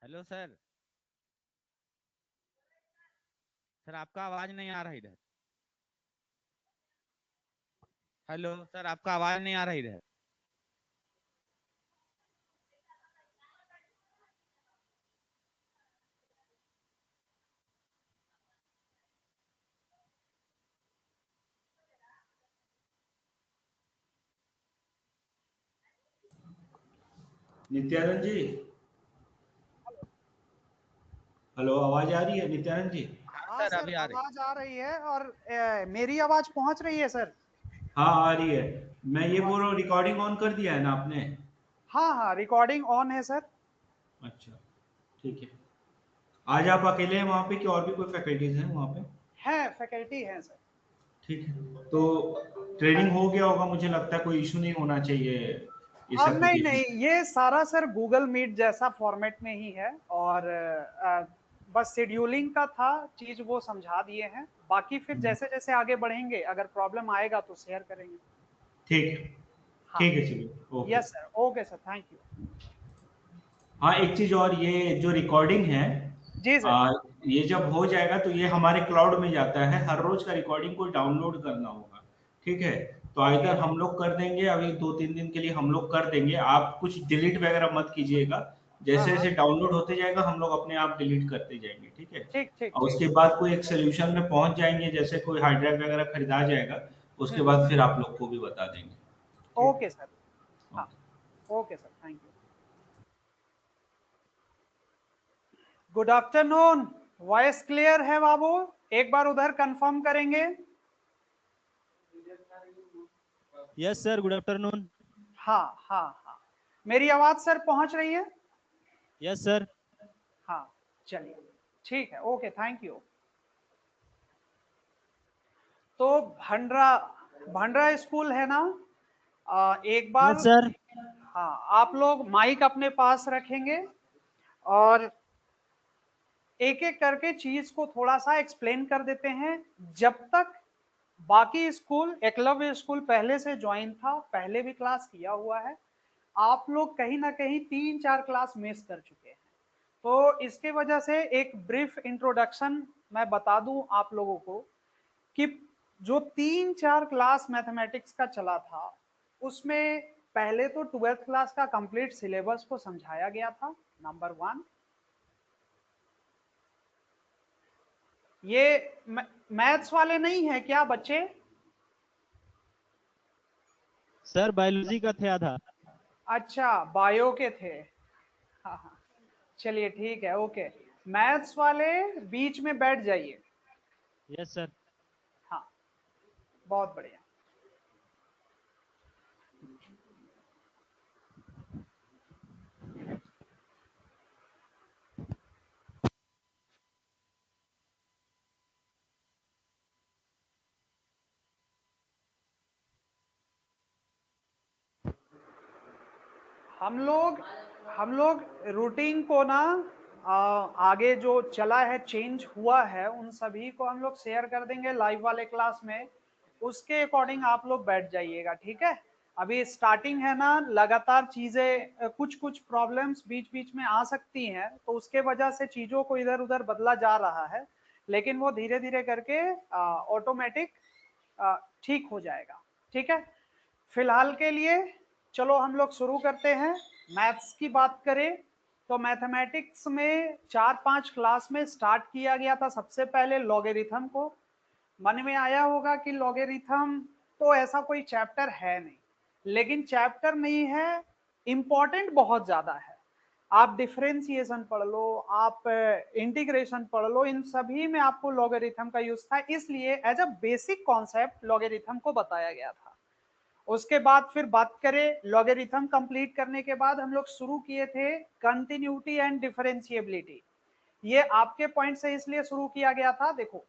Hello sir. Sir आपका आवाज नहीं आ रहा इधर। हेलो सर, आपका आवाज नहीं आ रहा इधर। नित्यानंद जी। हेलो, आवाज आ रही है नित्यानंद जी? हाँ हाँ सर, सर, अभी आ रही। आवाज आ रही है और मेरी आवाज पहुंच रही है सर। हाँ, आ रही है। मैं ये और बोल रहा हूँ, रिकॉर्डिंग ऑन कर दिया है ना आपने? हाँ हाँ, रिकॉर्डिंग ऑन है सर। अच्छा, ठीक है। आज आप अकेले हैं वहाँ पे कि और भी कोई फैकल्टीज हैं वहाँ पे? है, फैकल्टी है सर। ठीक है, तो ट्रेनिंग हो गया होगा, मुझे लगता है कोई इशू नहीं होना चाहिए इस और नहीं एप्लीकेशन। नहीं, ये सारा सर गूगल मीट जैसा फॉर्मेट में ही है और बस शेड्यूलिंग का था, चीज वो समझा दिए हैं। बाकी फिर जैसे जैसे आगे बढ़ेंगे अगर प्रॉब्लम आएगा तो शेयर करेंगे। ठीक है, हाँ, ठीक है, चलिए, okay. Yes sir, okay sir, thank you. हाँ, एक चीज और, ये जो रिकॉर्डिंग है, जी सर। आ, ये जब हो जाएगा तो ये हमारे क्लाउड में जाता है। हर रोज का रिकॉर्डिंग को डाउनलोड करना होगा, ठीक है? तो ओके इधर हम लोग कर देंगे, अभी 2-3 दिन के लिए हम लोग कर देंगे। आप कुछ डिलीट वगैरह मत कीजिएगा। हाँ जैसे हाँ, जैसे डाउनलोड होते जाएगा हम लोग अपने आप डिलीट करते जाएंगे, ठीक है? ठीक ठीक और ठीक। उसके बाद कोई एक सोल्यूशन में पहुंच जाएंगे, जैसे कोई हार्ड ड्राइव वगैरह खरीदा जाएगा, उसके हम्म, बाद फिर आप लोग को भी बता देंगे। ठीक। Okay sir. हाँ, okay. Okay sir, thank you. Good afternoon. Voice clear है बाबू? एक बार उधर कंफर्म करेंगे। Yes sir, good afternoon. हाँ हाँ हाँ, मेरी आवाज सर पहुंच रही है? Yes sir. हाँ, चलिए, ठीक है, ओके, थैंक यू। तो भंडरा भंडरा स्कूल है ना? एक बार, यस सर। हाँ, आप लोग माइक अपने पास रखेंगे और एक एक करके चीज को थोड़ा सा एक्सप्लेन कर देते हैं। जब तक बाकी स्कूल, एकलव्य स्कूल पहले से ज्वाइन था, पहले भी क्लास किया हुआ है, आप लोग कहीं ना कहीं 3-4 क्लास मिस कर चुके हैं। तो इसके वजह से एक ब्रीफ इंट्रोडक्शन मैं बता दूं आप लोगों को कि जो 3-4 क्लास मैथमेटिक्स का चला था उसमें पहले तो 12th क्लास का कंप्लीट सिलेबस को समझाया गया था, नंबर 1। ये मैथ्स वाले नहीं है क्या बच्चे? सर बायोलॉजी का थे आधा। अच्छा, बायो के थे। हाँ हाँ, चलिए ठीक है, ओके। मैथ्स वाले बीच में बैठ जाइए। Yes sir. हाँ, बहुत बढ़िया। हम लोग रूटीन को ना, आगे जो चला है, चेंज हुआ है, उन सभी को हम लोग शेयर कर देंगे लाइव वाले क्लास में। उसके अकॉर्डिंग आप लोग बैठ जाइएगा, ठीक है? अभी स्टार्टिंग है ना, लगातार चीजें, कुछ कुछ प्रॉब्लम्स बीच बीच में आ सकती हैं, तो उसके वजह से चीजों को इधर उधर बदला जा रहा है, लेकिन वो धीरे धीरे करके ऑटोमेटिक ठीक हो जाएगा, ठीक है? फिलहाल के लिए चलो हम लोग शुरू करते हैं। मैथ्स की बात करें तो मैथमेटिक्स में 4-5 क्लास में स्टार्ट किया गया था सबसे पहले लॉगरिथम को। मन में आया होगा कि लॉगरिथम तो ऐसा कोई चैप्टर है नहीं, लेकिन चैप्टर नहीं है, इंपॉर्टेंट बहुत ज्यादा है। आप डिफरेंशिएशन पढ़ लो, आप इंटीग्रेशन पढ़ लो, इन सभी में आपको लॉगरिथम का यूज था, इसलिए as a basic concept logarithm को बताया गया था। उसके बाद फिर बात करें, लॉगरिथम कंप्लीट करने के बाद हम लोग शुरू किए थे कंटिन्यूटी एंड डिफरेंशिएबिलिटी। ये आपके पॉइंट से इसलिए शुरू किया गया था, देखो,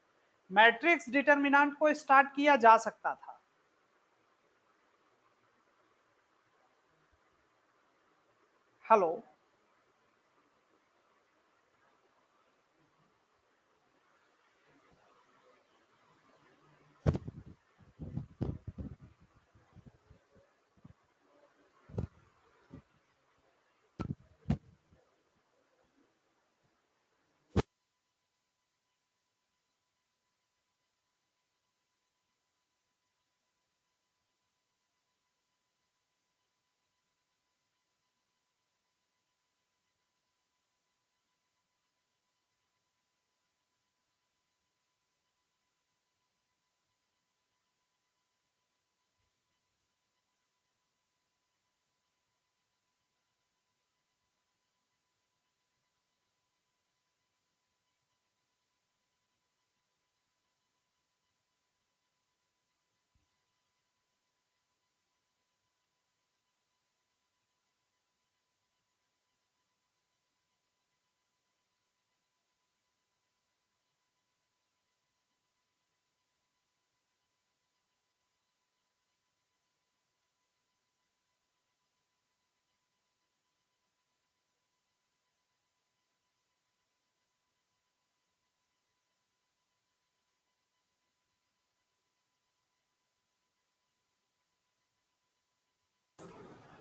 मैट्रिक्स डिटरमिनेंट को स्टार्ट किया जा सकता था। हेलो,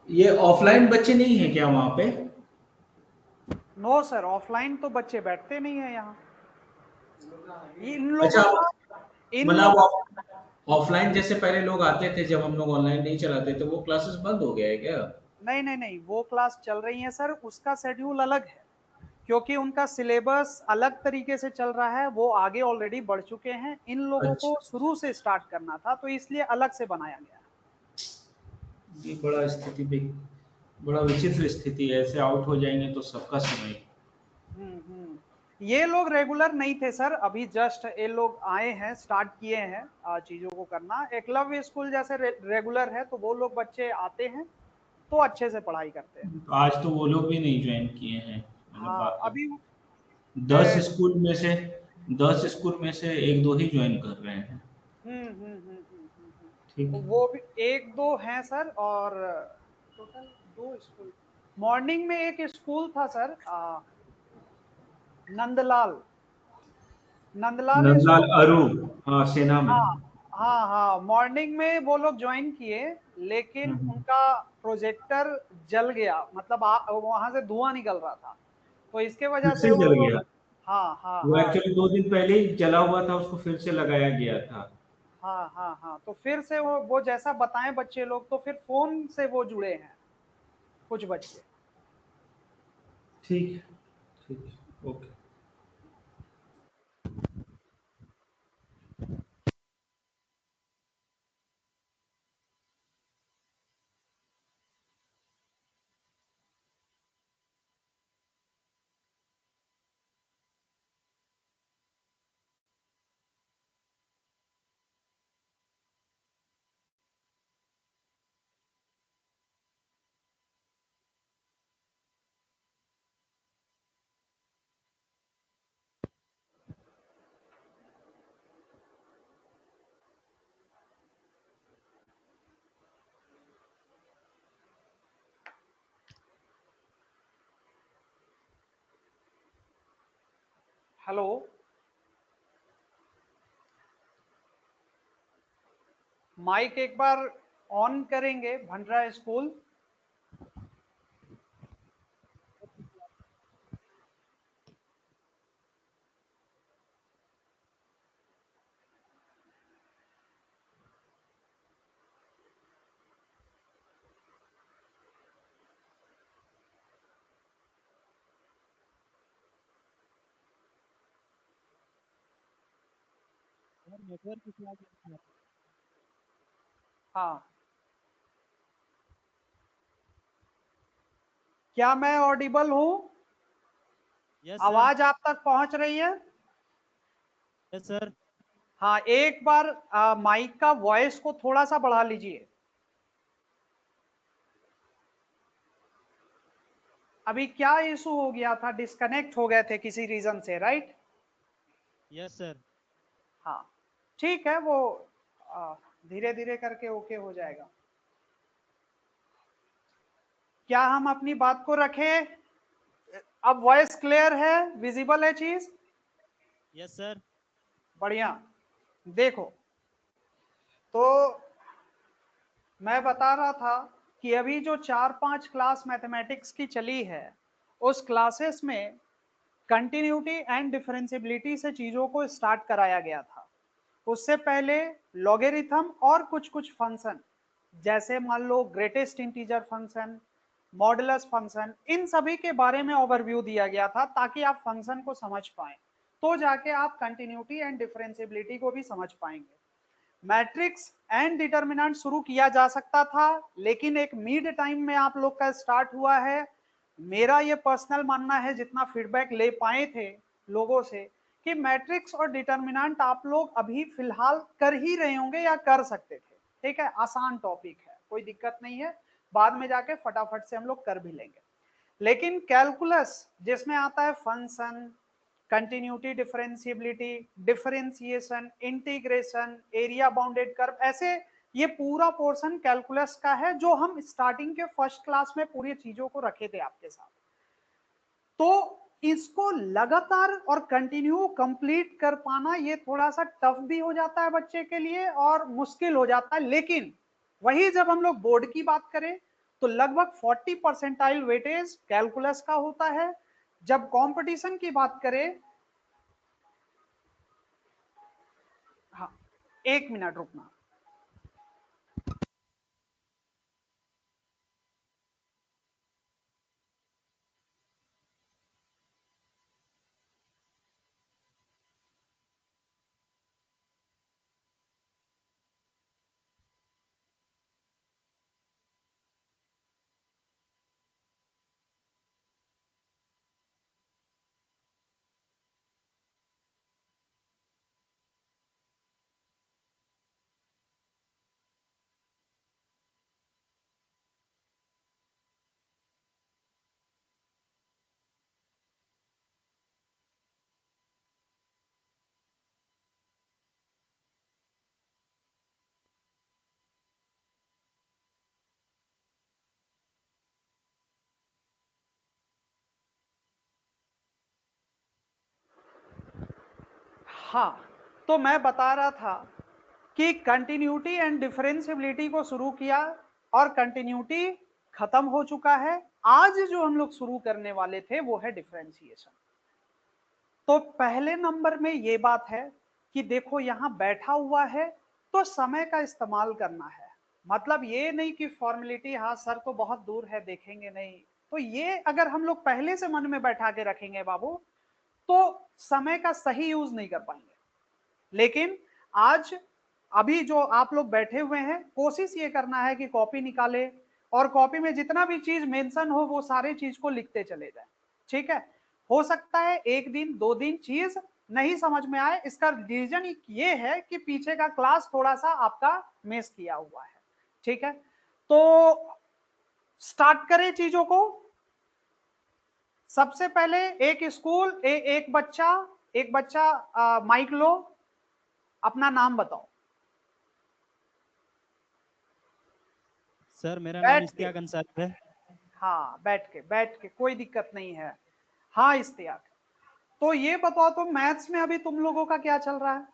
ये ऑफलाइन बच्चे नहीं है क्या वहाँ पे? नो सर, ऑफलाइन तो बच्चे बैठते नहीं है यहाँ। इन अच्छा, लोगों का मतलब ऑफलाइन जैसे पहले लोग आते थे, जब हम लोग ऑनलाइन नहीं चलाते थे, वो क्लासेस बंद हो गया है क्या? नहीं नहीं नहीं, वो क्लास चल रही है सर, उसका शेड्यूल अलग है, क्योंकि उनका सिलेबस अलग तरीके से चल रहा है, वो आगे ऑलरेडी बढ़ चुके हैं। इन लोगों अच्छा, को शुरू से स्टार्ट करना था, तो इसलिए अलग से बनाया गया है। ये बड़ा विचित्र स्थिति है। ऐसे आउट हो जाएंगे तो सबका समय। ये लोग रेगुलर नहीं थे सर, अभी जस्ट ये लोग आए हैं, स्टार्ट किए हैं चीजों को करना। एकलव्य स्कूल जैसे रेगुलर है, तो वो लोग बच्चे आते हैं तो अच्छे से पढ़ाई करते हैं। तो आज तो वो लोग भी नहीं ज्वाइन किए हैं, मतलब हाँ, अभी 10 ए, स्कूल में से 1 2 ही ज्वाइन कर रहे हैं। ठीक तो है। वो भी 1 2 हैं सर, और टोटल 2 स्कूल। मॉर्निंग में एक स्कूल था सर, नंदलाल नंदलाल नंदलाल स्कूल। अरू, हाँ, सेना में। हाँ हाँ हाँ, मॉर्निंग में वो लोग ज्वाइन किए, लेकिन हम्म। उनका प्रोजेक्टर जल गया, मतलब वहां से धुआं निकल रहा था, तो इसके वजह फिर से से वो जल लोग। गया। हाँ हाँ वो हाँ एक्चुअली 2 दिन पहले ही जला हुआ था, उसको फिर से लगाया गया था। हाँ हाँ हाँ, तो फिर से वो जैसा बताएं बच्चे लोग, तो फिर फोन से वो जुड़े हैं कुछ बच्चे। ठीक है, ठीक है, ओके। हेलो, माइक एक बार ऑन करेंगे, भंडरा स्कूल। नेटवर्क इशू आ गया। हाँ, क्या मैं ऑडिबल हूँ? Yes sir. आवाज आप तक पहुंच रही है? Yes sir. हाँ, एक बार माइक का वॉइस को थोड़ा सा बढ़ा लीजिए। अभी क्या इशू हो गया था, डिस्कनेक्ट हो गए थे किसी रीजन से, राइट? Yes sir. हाँ, ठीक है, वो धीरे धीरे करके ओके हो जाएगा। क्या हम अपनी बात को रखें? अब वॉइस क्लियर है, विजिबल है चीज? Yes sir. बढ़िया। देखो, तो मैं बता रहा था कि अभी जो 4 5 क्लास मैथमेटिक्स की चली है, उस क्लासेस में कंटिन्यूटी एंड डिफरेंशियबिलिटी से चीजों को स्टार्ट कराया गया था। उससे पहले लॉगरिथम और कुछ कुछ फंक्शन, जैसे मान लो greatest integer function, modulus function, इन सभी के बारे में ओवरव्यू दिया गया था, ताकि आप फंक्शन को समझ पाएं, तो जाके आप कंटिन्यूटी एंड डिफरेंशियबिलिटी को भी समझ पाएंगे। मैट्रिक्स एंड डिटर्मिनेंट शुरू किया जा सकता था, लेकिन एक मिड टाइम में आप लोग का स्टार्ट हुआ है। मेरा ये पर्सनल मानना है, जितना फीडबैक ले पाए थे लोगों से, कि मैट्रिक्स और डिटर्मिनेंट आप लोग अभी फिलहाल कर ही रहे होंगे या कर सकते थे। ठीक है, आसान टॉपिक है, कोई दिक्कत नहीं है, बाद में जाके फटाफट से हम लोग कर भी लेंगे। लेकिन कैलकुलस जिसमें आता है function, continuity, differentiability, differentiation, integration, area bounded curve, ऐसे ये पूरा पोर्शन कैलकुलस का है, जो हम स्टार्टिंग के फर्स्ट क्लास में पूरी चीजों को रखे थे आपके साथ। तो इसको लगातार और कंटिन्यू कंप्लीट कर पाना ये थोड़ा सा टफ भी हो जाता है बच्चे के लिए और मुश्किल हो जाता है। लेकिन वही जब हम लोग बोर्ड की बात करें, तो तो लगभग 40 परसेंटाइल वेटेज कैलकुलस का होता है। जब कंपटीशन की बात करें, हाँ 1 मिनट रुकना। हाँ, तो मैं बता रहा था कि कंटिन्यूटी एंड डिफरेंशियबिलिटी को शुरू किया और कंटिन्यूटी खत्म हो चुका है। आज जो हम लोग शुरू करने वाले थे वो है डिफरेंशिएशन। तो पहले नंबर में ये बात है कि देखो यहां बैठा हुआ है तो समय का इस्तेमाल करना है। मतलब ये नहीं कि फॉर्मेलिटी हाँ सर तो बहुत दूर है देखेंगे नहीं, तो ये अगर हम लोग पहले से मन में बैठा के रखेंगे बाबू तो समय का सही यूज नहीं कर पाएंगे। लेकिन आज अभी जो आप लोग बैठे हुए हैं, कोशिश ये करना है कि कॉपी निकाले और कॉपी में जितना भी चीज मेंशन हो वो सारे चीज को लिखते चले जाए। ठीक है, हो सकता है 1 दिन 2 दिन चीज नहीं समझ में आए, इसका रीजन ये है कि पीछे का क्लास थोड़ा सा आपका मिस किया हुआ है। ठीक है, तो स्टार्ट करें चीजों को। सबसे पहले एक स्कूल एक बच्चा माइक लो, अपना नाम बताओ। सर मेरा नाम बैठ के, इश्तियाक अंसारी है। हाँ बैठ के कोई दिक्कत नहीं है। हाँ इश्तियाक, तो ये बताओ तो मैथ्स में अभी तुम लोगों का क्या चल रहा है?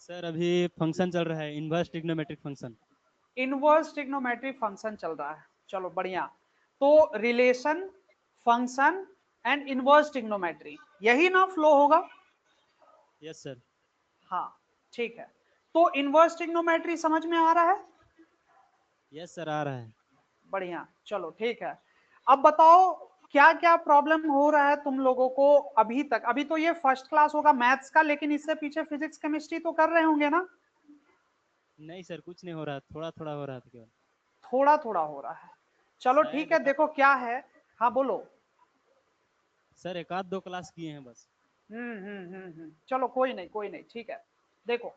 सर अभी फंक्शन चल रहा है, inverse trigonometric function. Inverse trigonometric function चल रहा है, चलो बढ़िया। तो relation, function and inverse trigonometry, यही ना फ्लो होगा? Yes sir. हाँ ठीक है, तो इनवर्स ट्रिग्नोमेट्री समझ में आ रहा है? यस सर आ रहा है। बढ़िया, चलो ठीक है। अब बताओ क्या क्या प्रॉब्लम हो रहा है तुम लोगों को अभी तक? अभी तो ये फर्स्ट क्लास होगा मैथ्स का, लेकिन इससे पीछे फिजिक्स केमिस्ट्री तो कर रहे होंगे ना? नहीं सर कुछ नहीं हो रहा, थोड़ा थोड़ा हो रहा था केवल। थोड़ा थोड़ा हो रहा है, चलो ठीक शायद है, एक देखो क्या है। हाँ बोलो। सर एक आध दो क्लास किए हैं बस। चलो कोई नहीं ठीक है। देखो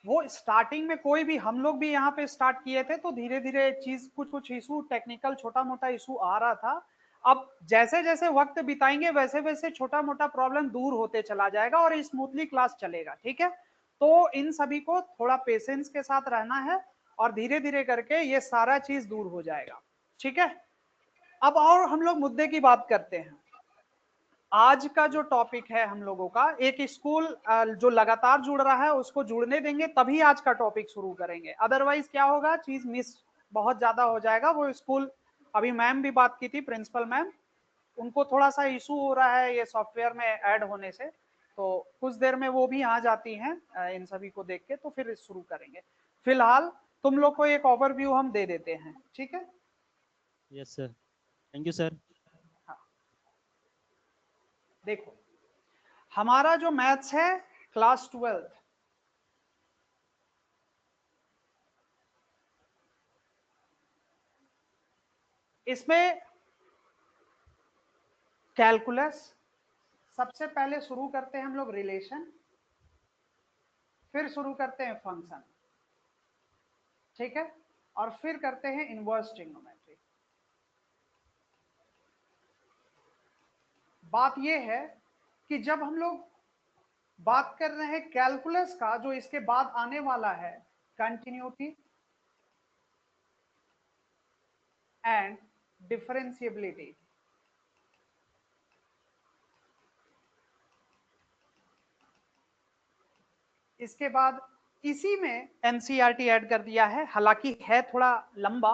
वो स्टार्टिंग में कोई भी, हम लोग भी यहाँ पे स्टार्ट किए थे तो धीरे धीरे चीज कुछ कुछ इशू, टेक्निकल छोटा मोटा इशू आ रहा था। अब जैसे जैसे वक्त बिताएंगे वैसे वैसे छोटा मोटा प्रॉब्लम दूर होते चला जाएगा और स्मूथली क्लास चलेगा। ठीक है, तो इन सभी को थोड़ा पेशेंस के साथ रहना है और धीरे धीरे करके ये सारा चीज दूर हो जाएगा। ठीक है, अब और हम लोग मुद्दे की बात करते हैं। आज का जो टॉपिक है हम लोगों का, एक स्कूल जो लगातार जुड़ रहा है उसको जुड़ने देंगे तभी आज का टॉपिक शुरू करेंगे, अदरवाइज क्या होगा, चीज मिस बहुत ज्यादा हो जाएगा। वो स्कूल अभी मैम भी बात की थी, प्रिंसिपल मैम, उनको थोड़ा सा इशू हो रहा है ये सॉफ्टवेयर में ऐड होने से, तो कुछ देर में वो भी आ जाती हैं इन सभी को देख के, तो फिर शुरू करेंगे। फिलहाल तुम लोग को एक ओवरव्यू हम दे देते हैं, ठीक है? Yes sir, thank you sir. हाँ देखो, हमारा जो मैथ्स है क्लास 12th, इसमें कैलकुलस, सबसे पहले शुरू करते हैं हम लोग रिलेशन, फिर शुरू करते हैं फंक्शन, ठीक है, और फिर करते हैं इनवर्स ट्रिग्नोमेट्री। बात यह है कि जब हम लोग बात कर रहे हैं कैलकुलस का, जो इसके बाद आने वाला है, कंटिन्यूटी एंड डिफरेंशिएबिलिटी, इसके बाद इसी में एनसीईआरटी ऐड कर दिया है, हालांकि है थोड़ा लंबा,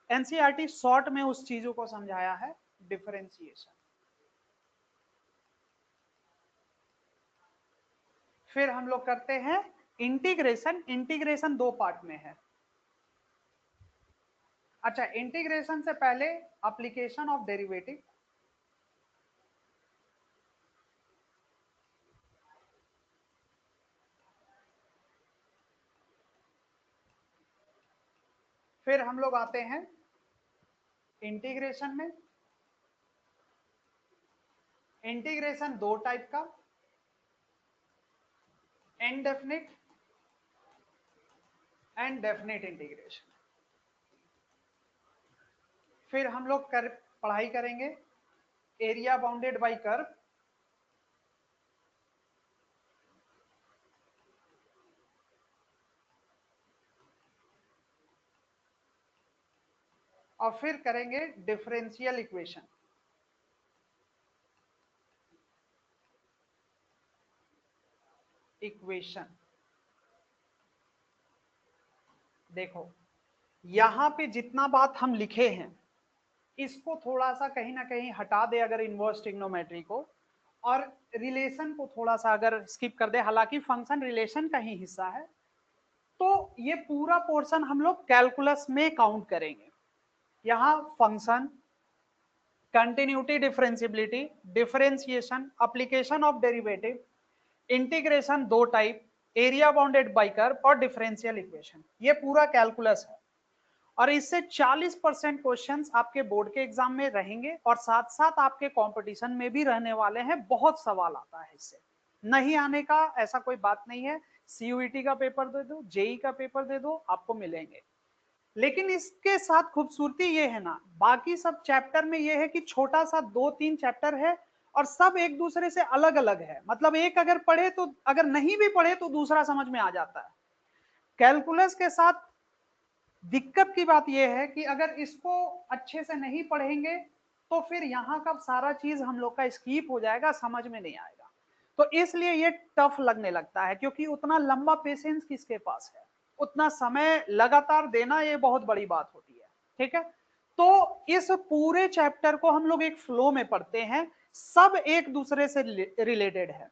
एनसीईआरटी शॉर्ट में उस चीजों को समझाया है, डिफरेंशिएशन। फिर हम लोग करते हैं इंटीग्रेशन। इंटीग्रेशन दो पार्ट में है। अच्छा, इंटीग्रेशन से पहले एप्लीकेशन ऑफ डेरिवेटिव। फिर हम लोग आते हैं इंटीग्रेशन में। इंटीग्रेशन दो टाइप का, इनडेफिनिट एंड डेफिनिट इंटीग्रेशन। फिर हम लोग पढ़ाई करेंगे एरिया बाउंडेड बाय कर्व, और फिर करेंगे डिफरेंशियल इक्वेशन। देखो यहां पे जितना बात हम लिखे हैं इसको थोड़ा सा कहीं ना कहीं हटा दे अगर इनवर्स ट्रिग्नोमेट्री को, और रिलेशन को थोड़ा सा अगर स्किप कर दे, हालांकि फंक्शन रिलेशन का ही हिस्सा है, तो ये पूरा पोर्शन हम लोग कैलकुलस में काउंट करेंगे। यहाँ function, continuity, differentiability, differentiation, application of derivative, integration दो type, area bounded by curve और डिफरेंशियल इक्वेशन, ये पूरा कैलकुलस है। और इससे 40% क्वेश्चंस आपके बोर्ड के एग्जाम में रहेंगे और साथ साथ आपके कंपटीशन में भी रहने वाले हैं। बहुत सवाल आता है इससे, नहीं आने का ऐसा कोई बात नहीं है। सीयूईटी का पेपर दे दो, जेई का पेपर दे दो, आपको मिलेंगे। लेकिन इसके साथ खूबसूरती ये है ना, बाकी सब चैप्टर में ये है कि छोटा सा 2-3 चैप्टर है और सब एक दूसरे से अलग अलग है। मतलब एक अगर पढ़े तो, अगर नहीं भी पढ़े तो दूसरा समझ में आ जाता है। कैलकुलस के साथ दिक्कत की बात यह है कि अगर इसको अच्छे से नहीं पढ़ेंगे तो फिर यहाँ का सारा चीज हम लोग का स्किप हो जाएगा, समझ में नहीं आएगा। तो इसलिए ये टफ लगने लगता है, क्योंकि उतना लंबा पेशेंस किसके पास है, उतना समय लगातार देना ये बहुत बड़ी बात होती है। ठीक है, तो इस पूरे चैप्टर को हम लोग एक फ्लो में पढ़ते हैं, सब एक दूसरे से रिलेटेड है।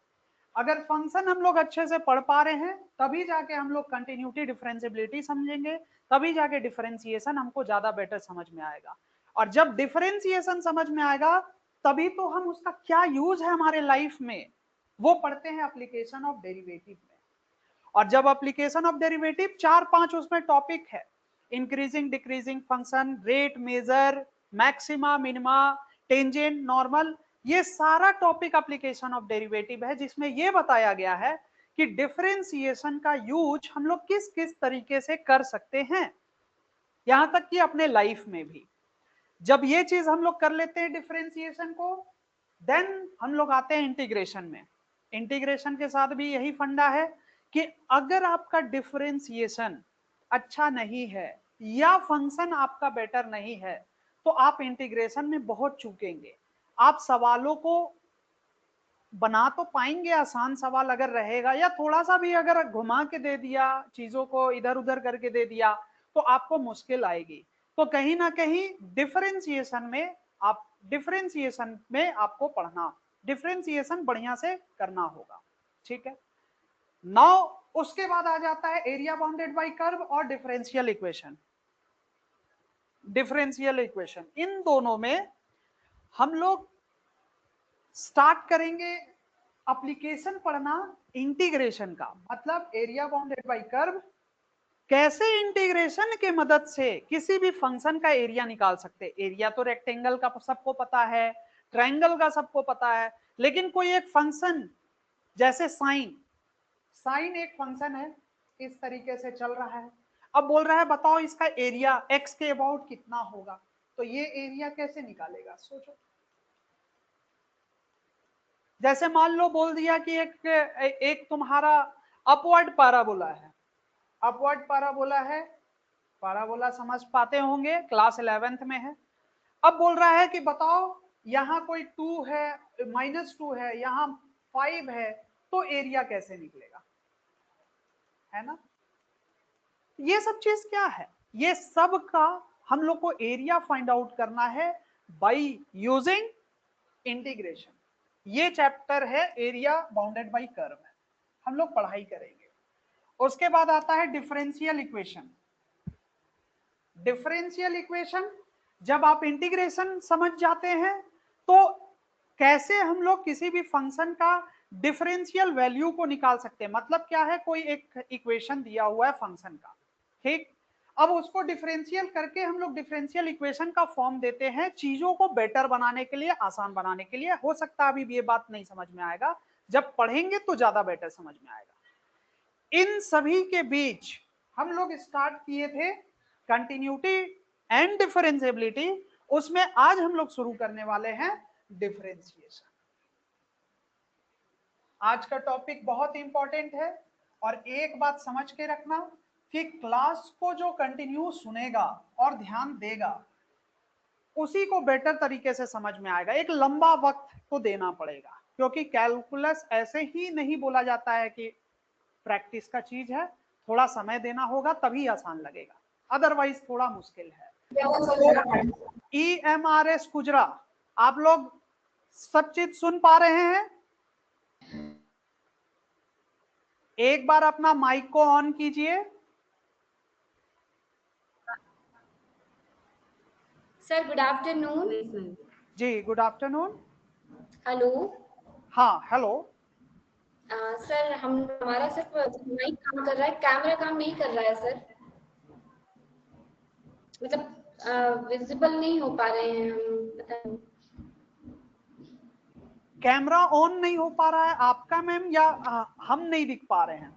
अगर फंक्शन हम लोग अच्छे से पढ़ पा रहे हैं तभी जाके हम लोग कंटिन्यूटी, डिफरेंशियबिलिटी समझेंगे, तभी जाके डिफरेंशिएशन हमको ज्यादा बेटर समझ में आएगा। और जब डिफरेंशिएशन समझ में आएगा तभी तो हम उसका क्या यूज है हमारे लाइफ में वो पढ़ते हैं एप्लीकेशन ऑफ डेरिवेटिव में। और जब एप्लीकेशन ऑफ डेरिवेटिव 4-5 उसमें टॉपिक है, increasing decreasing function, rate, measure, maxima, minima, tangent, normal, ये सारा टॉपिक एप्लीकेशन ऑफ डेरिवेटिव है, जिसमें ये बताया गया है कि डिफरेंशिएशन का यूज हम लोग किस किस तरीके से कर सकते हैं, यहां तक कि अपने लाइफ में भी। जब ये चीज हम लोग कर लेते हैं डिफरेंशिएशन को, देन हम लोग आते हैं इंटीग्रेशन में। इंटीग्रेशन के साथ भी यही फंडा है कि अगर आपका डिफरेंशिएशन अच्छा नहीं है या फंक्शन आपका बेटर नहीं है तो आप इंटीग्रेशन में बहुत चूकेंगे। आप सवालों को बना तो पाएंगे, आसान सवाल अगर रहेगा, या थोड़ा सा भी अगर घुमा के दे दिया, चीजों को इधर उधर करके दे दिया तो आपको मुश्किल आएगी। तो कहीं ना कहीं डिफरेंशिएशन में आपको पढ़ना, डिफरेंशिएशन बढ़िया से करना होगा। ठीक है, नाउ उसके बाद आ जाता है एरिया बाउंडेड बाय कर्व और डिफरेंशियल इक्वेशन। डिफरेंशियल इक्वेशन, इन दोनों में हम लोग स्टार्ट करेंगे एप्लीकेशन पढ़ना इंटीग्रेशन का, मतलब एरिया बाउंडेड बाय कर्व, कैसे इंटीग्रेशन के मदद से किसी भी फंक्शन का एरिया निकाल सकते। एरिया तो रेक्टेंगल का सबको पता है, ट्रायंगल का सबको पता है, लेकिन कोई एक फंक्शन जैसे साइन एक फंक्शन है, इस तरीके से चल रहा है, अब बोल रहा है बताओ इसका एरिया x के अबाउट कितना होगा, तो ये एरिया कैसे निकालेगा, सोचो। जैसे मान लो बोल दिया कि एक तुम्हारा अपवर्ड पैराबोला है, अपवर्ड पैराबोला है, पैराबोला समझ पाते होंगे, क्लास 11th में है। अब बोल रहा है कि बताओ यहाँ कोई 2 है, -2 है, यहाँ 5 है, तो एरिया कैसे निकलेगा, है ना। ये सब चीज क्या है, ये सब का हम लोग को एरिया फाइंड आउट करना है बाय यूजिंग इंटीग्रेशन। ये चैप्टर है एरिया बाउंडेड बाय कर्व, हम लोग पढ़ाई करेंगे। उसके बाद आता है डिफरेंशियल इक्वेशन। डिफरेंशियल इक्वेशन जब आप इंटीग्रेशन समझ जाते हैं तो कैसे हम लोग किसी भी फंक्शन का डिफरेंशियल वैल्यू को निकाल सकते हैं। मतलब क्या है, कोई एक इक्वेशन दिया हुआ है फंक्शन का, ठीक, अब उसको डिफरेंशियल करके हम लोग डिफरेंशियल इक्वेशन का फॉर्म देते हैं चीजों को बेटर बनाने के लिए, आसान बनाने के लिए। हो सकता है अभी ये बात नहीं समझ में आएगा, जब पढ़ेंगे तो ज्यादा बेटर समझ में आएगा। इन सभी के बीच हम लोग स्टार्ट किए थे कंटिन्यूटी एंड डिफरेंशिएबिलिटी, उसमें आज हम लोग शुरू करने वाले हैं डिफरेंशिएशन। आज का टॉपिक बहुत इंपॉर्टेंट है और एक बात समझ के रखना कि क्लास को जो कंटिन्यू सुनेगा और ध्यान देगा उसी को बेटर तरीके से समझ में आएगा। एक लंबा वक्त को देना पड़ेगा, क्योंकि कैलकुलस ऐसे ही नहीं बोला जाता है कि प्रैक्टिस का चीज है, थोड़ा समय देना होगा तभी आसान लगेगा, अदरवाइज थोड़ा मुश्किल है। EMRS कुजरा, आप लोग सब चीज सुन पा रहे हैं? एक बार अपना माइक को ऑन कीजिए। Sir good afternoon. जी गुड आफ्टरनून। हेलो। हाँ हेलो। सर हमारा सिर्फ माइक काम कर रहा है, कैमरा काम नहीं कर रहा है सर। मतलब विजिबल नहीं हो पा रहे हैं हम, पता नहीं। कैमरा ऑन नहीं हो पा रहा है आपका मैम, या हम नहीं दिख पा रहे हैं?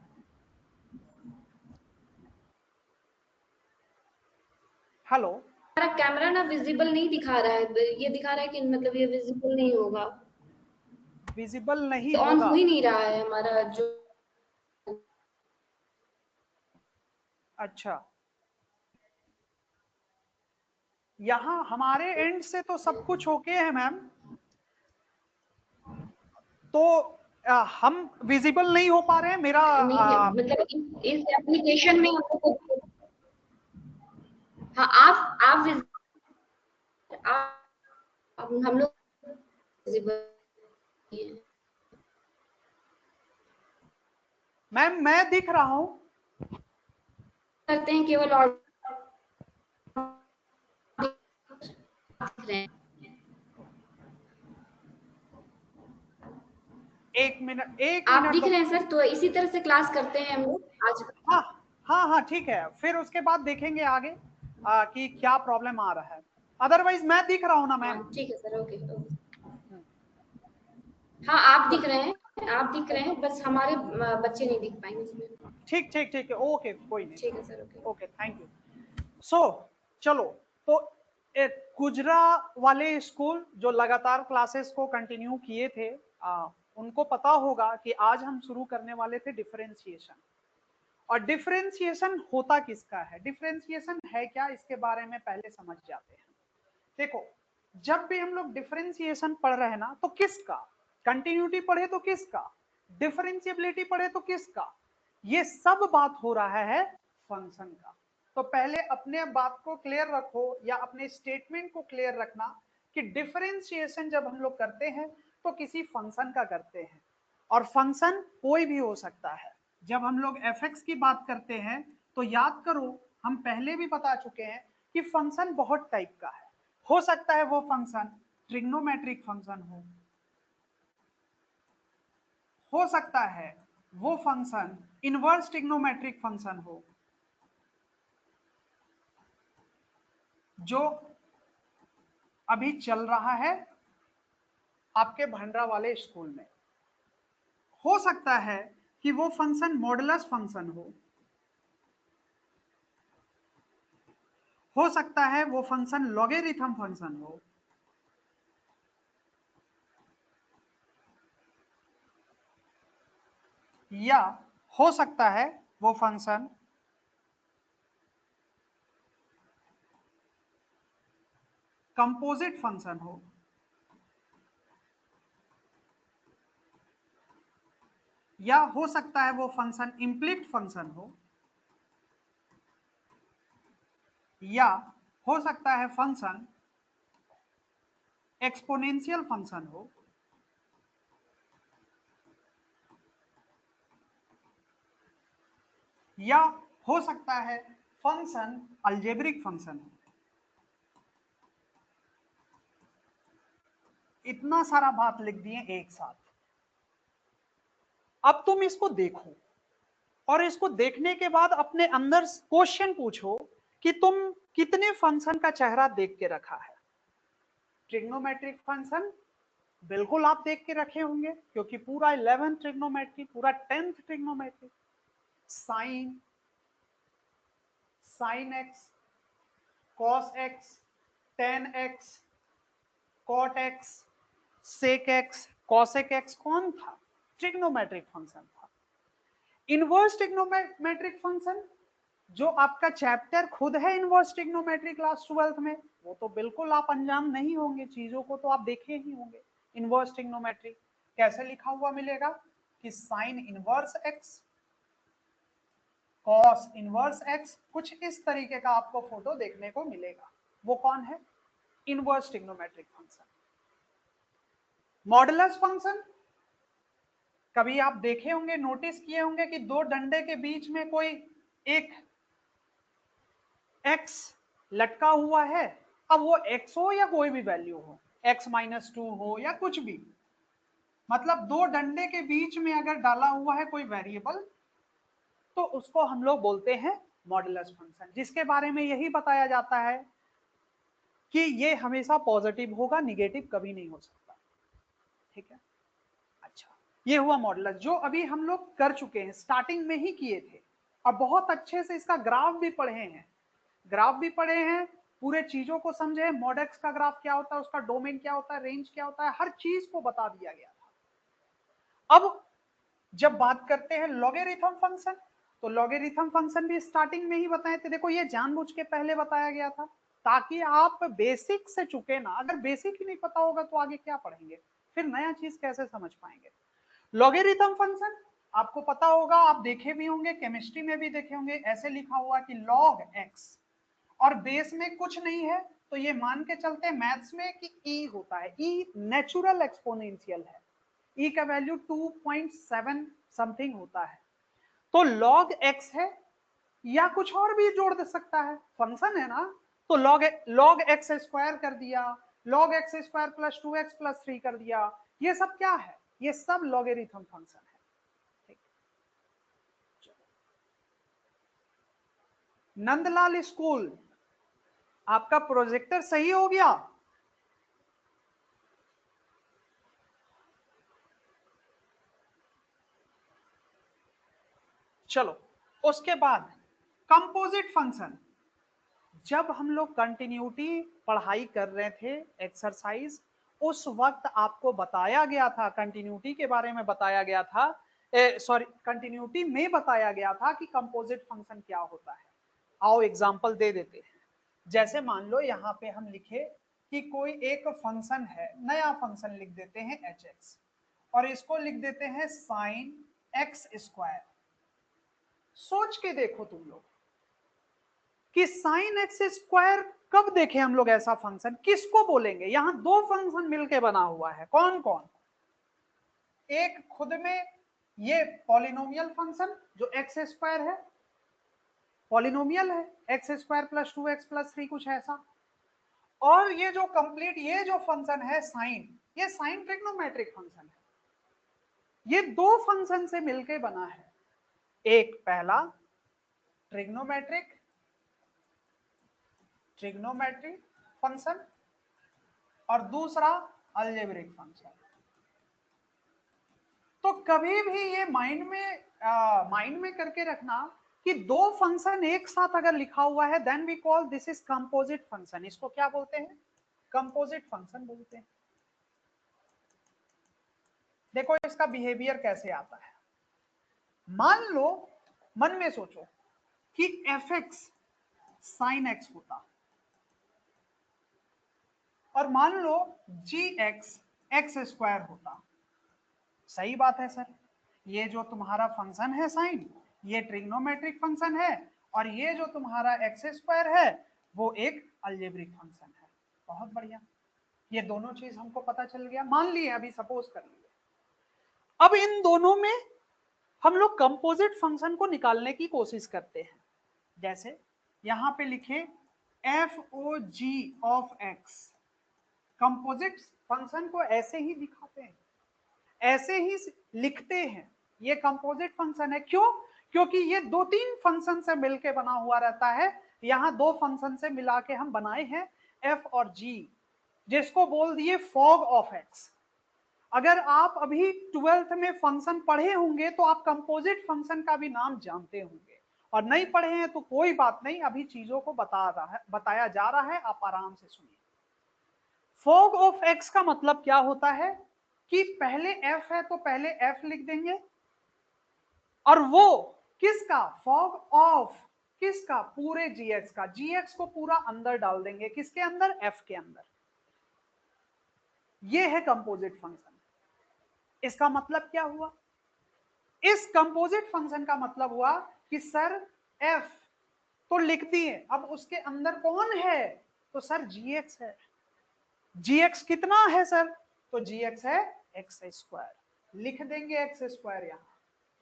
हेलो। हमारा कैमरा ना विजिबल नहीं दिखा रहा है, ये दिखा रहा है कि मतलब ये विजिबल नहीं होगा, विजिबल नहीं तो ऑन होगा। हो ही नहीं रहा है हमारा जो। अच्छा, यहाँ हमारे एंड से तो सब कुछ ओके है मैम, तो हम विजिबल नहीं हो पा रहे हैं। मेरा नहीं मतलब इस एप्लीकेशन में हमको, हाँ आप हम लोग विजिबल मैम मैं दिख रहा हूँ। करते हैं, केवल और एक मिनट, एक आप मिनट। दिख रहे हैं सर, तो इसी तरह से क्लास करते हैं हम लोग आज। हाँ हाँ हाँ ठीक है, फिर उसके बाद देखेंगे आगे कि क्या प्रॉब्लम आ रहा है। अदरवाइज मैं दिख रहा हूँ ना मैम? ठीक है सर, ओके। हाँ आप दिख रहे हैं, आप दिख रहे हैं, बस हमारे बच्चे नहीं दिख पाएंगे उसमें। ठीक ठीक ठीक है, ओके कोई नहीं। ठीक है sir, okay okay thank you. So चलो, तो गुजरा वाले स्कूल जो लगातार क्लासेस को कंटिन्यू किए थे, उनको पता होगा कि आज हम शुरू करने वाले थे डिफरेंशिएशन। और डिफरेंशिएशन होता किसका है, डिफरेंशिएशन है क्या, इसके बारे में पहले समझ जाते हैं। देखो, जब भी हम लोग डिफरेंशिएशन पढ़ रहे हैं ना, तो किसका, कंटिन्यूटी पढ़े तो किसका, डिफरेंशिएबिलिटी पढ़े तो किसका, ये सब बात हो रहा है फंक्शन का। तो पहले अपने बात को क्लियर रखो, या अपने स्टेटमेंट को क्लियर रखना कि डिफरेंशिएशन जब हम लोग करते हैं तो किसी फंक्शन का करते हैं, और फंक्शन कोई भी हो सकता है। जब हम लोग fx की बात करते हैं तो याद करो, हम पहले भी बता चुके हैं कि फंक्शन बहुत टाइप का है। हो सकता है वो फंक्शन ट्रिग्नोमेट्रिक फंक्शन हो सकता है वो फंक्शन इनवर्स ट्रिग्नोमेट्रिक फंक्शन हो, जो अभी चल रहा है आपके भंडरा वाले स्कूल में। हो सकता है कि वो फंक्शन मॉडुलस फंक्शन हो सकता है वो फंक्शन लॉगरिथम फंक्शन हो, या हो सकता है वो फंक्शन कंपोजिट फंक्शन हो, या हो सकता है वो फंक्शन इम्प्लिक्ट फंक्शन हो, या हो सकता है फंक्शन एक्सपोनेंशियल फंक्शन हो, या हो सकता है फंक्शन अलजेब्रिक फंक्शन हो। इतना सारा बात लिख दिए एक साथ। अब तुम इसको देखो और इसको देखने के बाद अपने अंदर क्वेश्चन पूछो कि तुम कितने फंक्शन का चेहरा देख के रखा है। ट्रिग्नोमेट्रिक फंक्शन बिल्कुल आप देख के रखे होंगे, क्योंकि पूरा 11th ट्रिग्नोमेट्री, पूरा 10th trigonometry, sine, sine x, cos x, tan x, cot x, sec x, cosec x कौन था? ट्रिग्नोमेट्रिक फंक्शन था। इनवर्स ट्रिग्नोमेट्रिक फंक्शन जो आपका चैप्टर खुद है इनवर्स ट्रिग्नोमेट्री क्लास 12th में, वो तो बिल्कुल आप अनजान नहीं होंगे, चीजों को तो आप देखे ही होंगे। इनवर्स ट्रिग्नोमेट्री कैसे लिखा हुआ मिलेगा कि sine inverse x, cos inverse x, कुछ इस तरीके का आपको फोटो देखने को मिलेगा। वो कौन है? Inverse trigonometric function. Modulus function कभी आप देखे होंगे, नोटिस किए होंगे कि दो डंडे के बीच में कोई एक x लटका हुआ है। अब वो x हो या कोई भी वैल्यू हो, x-2 हो या कुछ भी, मतलब दो डंडे के बीच में अगर डाला हुआ है कोई वेरिएबल, तो उसको हम लोग बोलते हैं मॉडुलस फंक्शन, जिसके बारे में यही बताया जाता है कि ये हमेशा पॉजिटिव होगा, निगेटिव कभी नहीं हो सकता। ठीक है, अच्छा, ये हुआ मॉडुलस, जो अभी हम लोग कर चुके हैं, स्टार्टिंग में ही किए थे, और बहुत अच्छे से इसका ग्राफ भी पढ़े हैं, पूरे चीजों को समझे, मॉडेक्स का ग्राफ क्या होता है, उसका डोमेन क्या होता है, रेंज क्या होता है, हर चीज को बता दिया गया था। अब जब बात करते हैं लॉगरिथम फंक्शन, तो लॉगरिथम फंक्शन भी स्टार्टिंग में ही बताए थे। देखो ये जानबूझ के पहले बताया गया था ताकि आप बेसिक से चुके ना, अगर बेसिक ही नहीं पता होगा तो आगे क्या पढ़ेंगे, फिर नया चीज कैसे समझ पाएंगे। लॉगरिथम फंक्शन आपको पता होगा, आप देखे भी होंगे, केमिस्ट्री में भी देखे होंगे, ऐसे लिखा हुआ कि log x, और बेस में कुछ नहीं है तो ये मान के चलते हैं मैथ्स में कि e होता है, e नेचुरल एक्सपोनेंशियल है, e का वैल्यू 2.7 समथिंग होता है, तो log x है, या कुछ और भी जोड़ दे सकता है, फंक्शन है ना, तो log x स्क्वायर कर दिया, log x square plus 2x plus 3 कर दिया, ये सब क्या है? ये सब लॉगरिथम फंक्शन है। ठीक, नंदलाल स्कूल, आपका प्रोजेक्टर सही हो गया? चलो, उसके बाद कंपोजिट फंक्शन, जब हम लोग कंटिन्यूटी पढ़ाई कर रहे थे एक्सरसाइज, उस वक्त आपको बताया गया था, कंटिन्यूटी के बारे में बताया गया था, सॉरी कंटिन्यूटी में बताया गया था कि कंपोजिट फंक्शन क्या होता है। आओ एग्जांपल दे देते हैं। जैसे मान लो यहाँ पे हम लिखे कि कोई एक फंक्शन है, नया फंक्शन लिख देते हैं hx, और इसको लिख देते हैं साइन एक्स स्क्वायर। सोच के देखो तुम लोग कि साइन एक्स स्क्वायर कब देखे हम लोग ऐसा फंक्शन, किसको बोलेंगे? यहां दो फंक्शन मिलके बना हुआ है, कौन कौन? एक खुद में ये पॉलिनोमियल फंक्शन जो एक्स स्क्वायर है, पॉलिनोमियल है, x square plus 2x plus 3 कुछ ऐसा, और ये जो कंप्लीट ये जो फंक्शन है साइन, ये साइन ट्रिग्नोमेट्रिक फंक्शन है। ये दो फंक्शन से मिलके बना है, एक पहला ट्रिग्नोमेट्रिक फंक्शन और दूसरा अलजेब्रिक फंक्शन। तो कभी भी ये माइंड में करके रखना कि दो फंक्शन एक साथ अगर लिखा हुआ है, then we call this is composite function. इसको क्या बोलते हैं? कंपोजिट फंक्शन बोलते हैं। देखो इसका बिहेवियर कैसे आता है। मान लो, मन में सोचो कि fx sin x होता, और मान लो gx x स्क्वायर होता। सही बात है सर, ये जो तुम्हारा फंक्शन है साइन, ये ट्रिग्नोमेट्रिक फंक्शन है, और ये जो तुम्हारा एक्स स्क्वायर है वो एक अलजेब्रिक फंक्शन है। बहुत बढ़िया, ये दोनों चीज हमको पता चल गया। मान लिए अभी सपोज कर लिए, अब इन दोनों में हम लोग कंपोजिट फंक्शन को निकालने की कोशिश करते हैं। जैसे यहां पे लिखे f o g of x, composite function को ऐसे ही दिखाते हैं, ऐसे ही लिखते हैं। ये कंपोजिट फंक्शन है। क्यों? क्योंकि ये दो तीन फंक्शन से मिलके बना हुआ रहता है। यहां दो फंक्शन से मिला के हम बनाए हैं एफ और जी, जिसको बोल दिए फॉग ऑफ एक्स। अगर आप अभी 12th में फंक्शन पढ़े होंगे तो आप कंपोजिट फंक्शन का भी नाम जानते होंगे, और नहीं पढ़े हैं तो कोई बात नहीं, अभी चीजों को बताया जा रहा है, आप आराम से सुनिए। फॉग ऑफ एक्स का मतलब क्या होता है कि पहले एफ है तो पहले एफ लिख देंगे, और वो किसका? फॉग ऑफ किसका? पूरे जीएक्स का। जीएक्स को पूरा अंदर डाल देंगे, किसके अंदर? एफ के अंदर। ये है कंपोजिट फंक्शन। इसका मतलब क्या हुआ? इस कंपोजिट फंक्शन का मतलब हुआ कि सर एफ तो लिख दिए, अब उसके अंदर कौन है? तो सर जीएक्स है। जीएक्स कितना है सर? तो जीएक्स है एक्स स्क्वायर। लिख देंगे एक्स स्क्वायर यहां,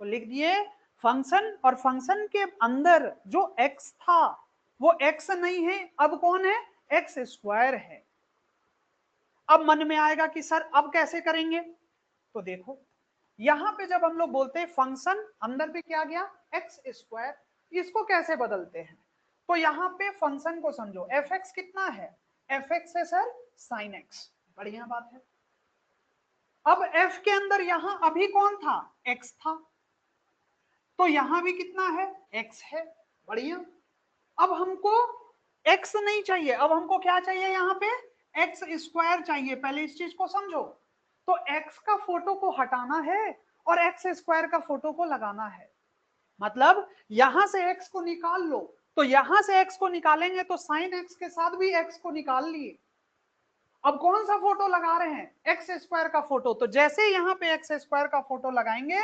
तो लिख दिए फंक्शन, और फंक्शन के अंदर जो एक्स था वो एक्स नहीं है, अब कौन है? एक्स स्क्वायर है। अब मन में आएगा कि सर अब कैसे करेंगे? तो देखो यहां पे जब हम लोग बोलते हैं फंक्शन, अंदर पे क्या गया? एक्स स्क्वायर, इसको कैसे बदलते हैं? तो यहाँ पे फंक्शन को समझो, एफ एक्स कितना है? एफ एक्स है सर साइन एक्स। बढ़िया बात है। अब एफ के अंदर यहां अभी कौन था? एक्स था, तो यहां भी कितना है? एक्स है। बढ़िया। अब हमको एक्स नहीं चाहिए, अब हमको क्या चाहिए? यहाँ पे एक्स स्क्वायर चाहिए। पहले इस चीज को समझो, तो एक्स का फोटो को हटाना है और एक्स स्क्वायर का फोटो को लगाना है। मतलब यहां से एक्स को निकाल लो, तो यहां से एक्स को निकालेंगे तो साइन एक्स के साथ भी एक्स को निकाल लिए। अब कौन सा फोटो लगा रहे हैं? एक्स स्क्वायर का फोटो। तो जैसे यहां पे एक्स स्क्वायर का फोटो लगाएंगे,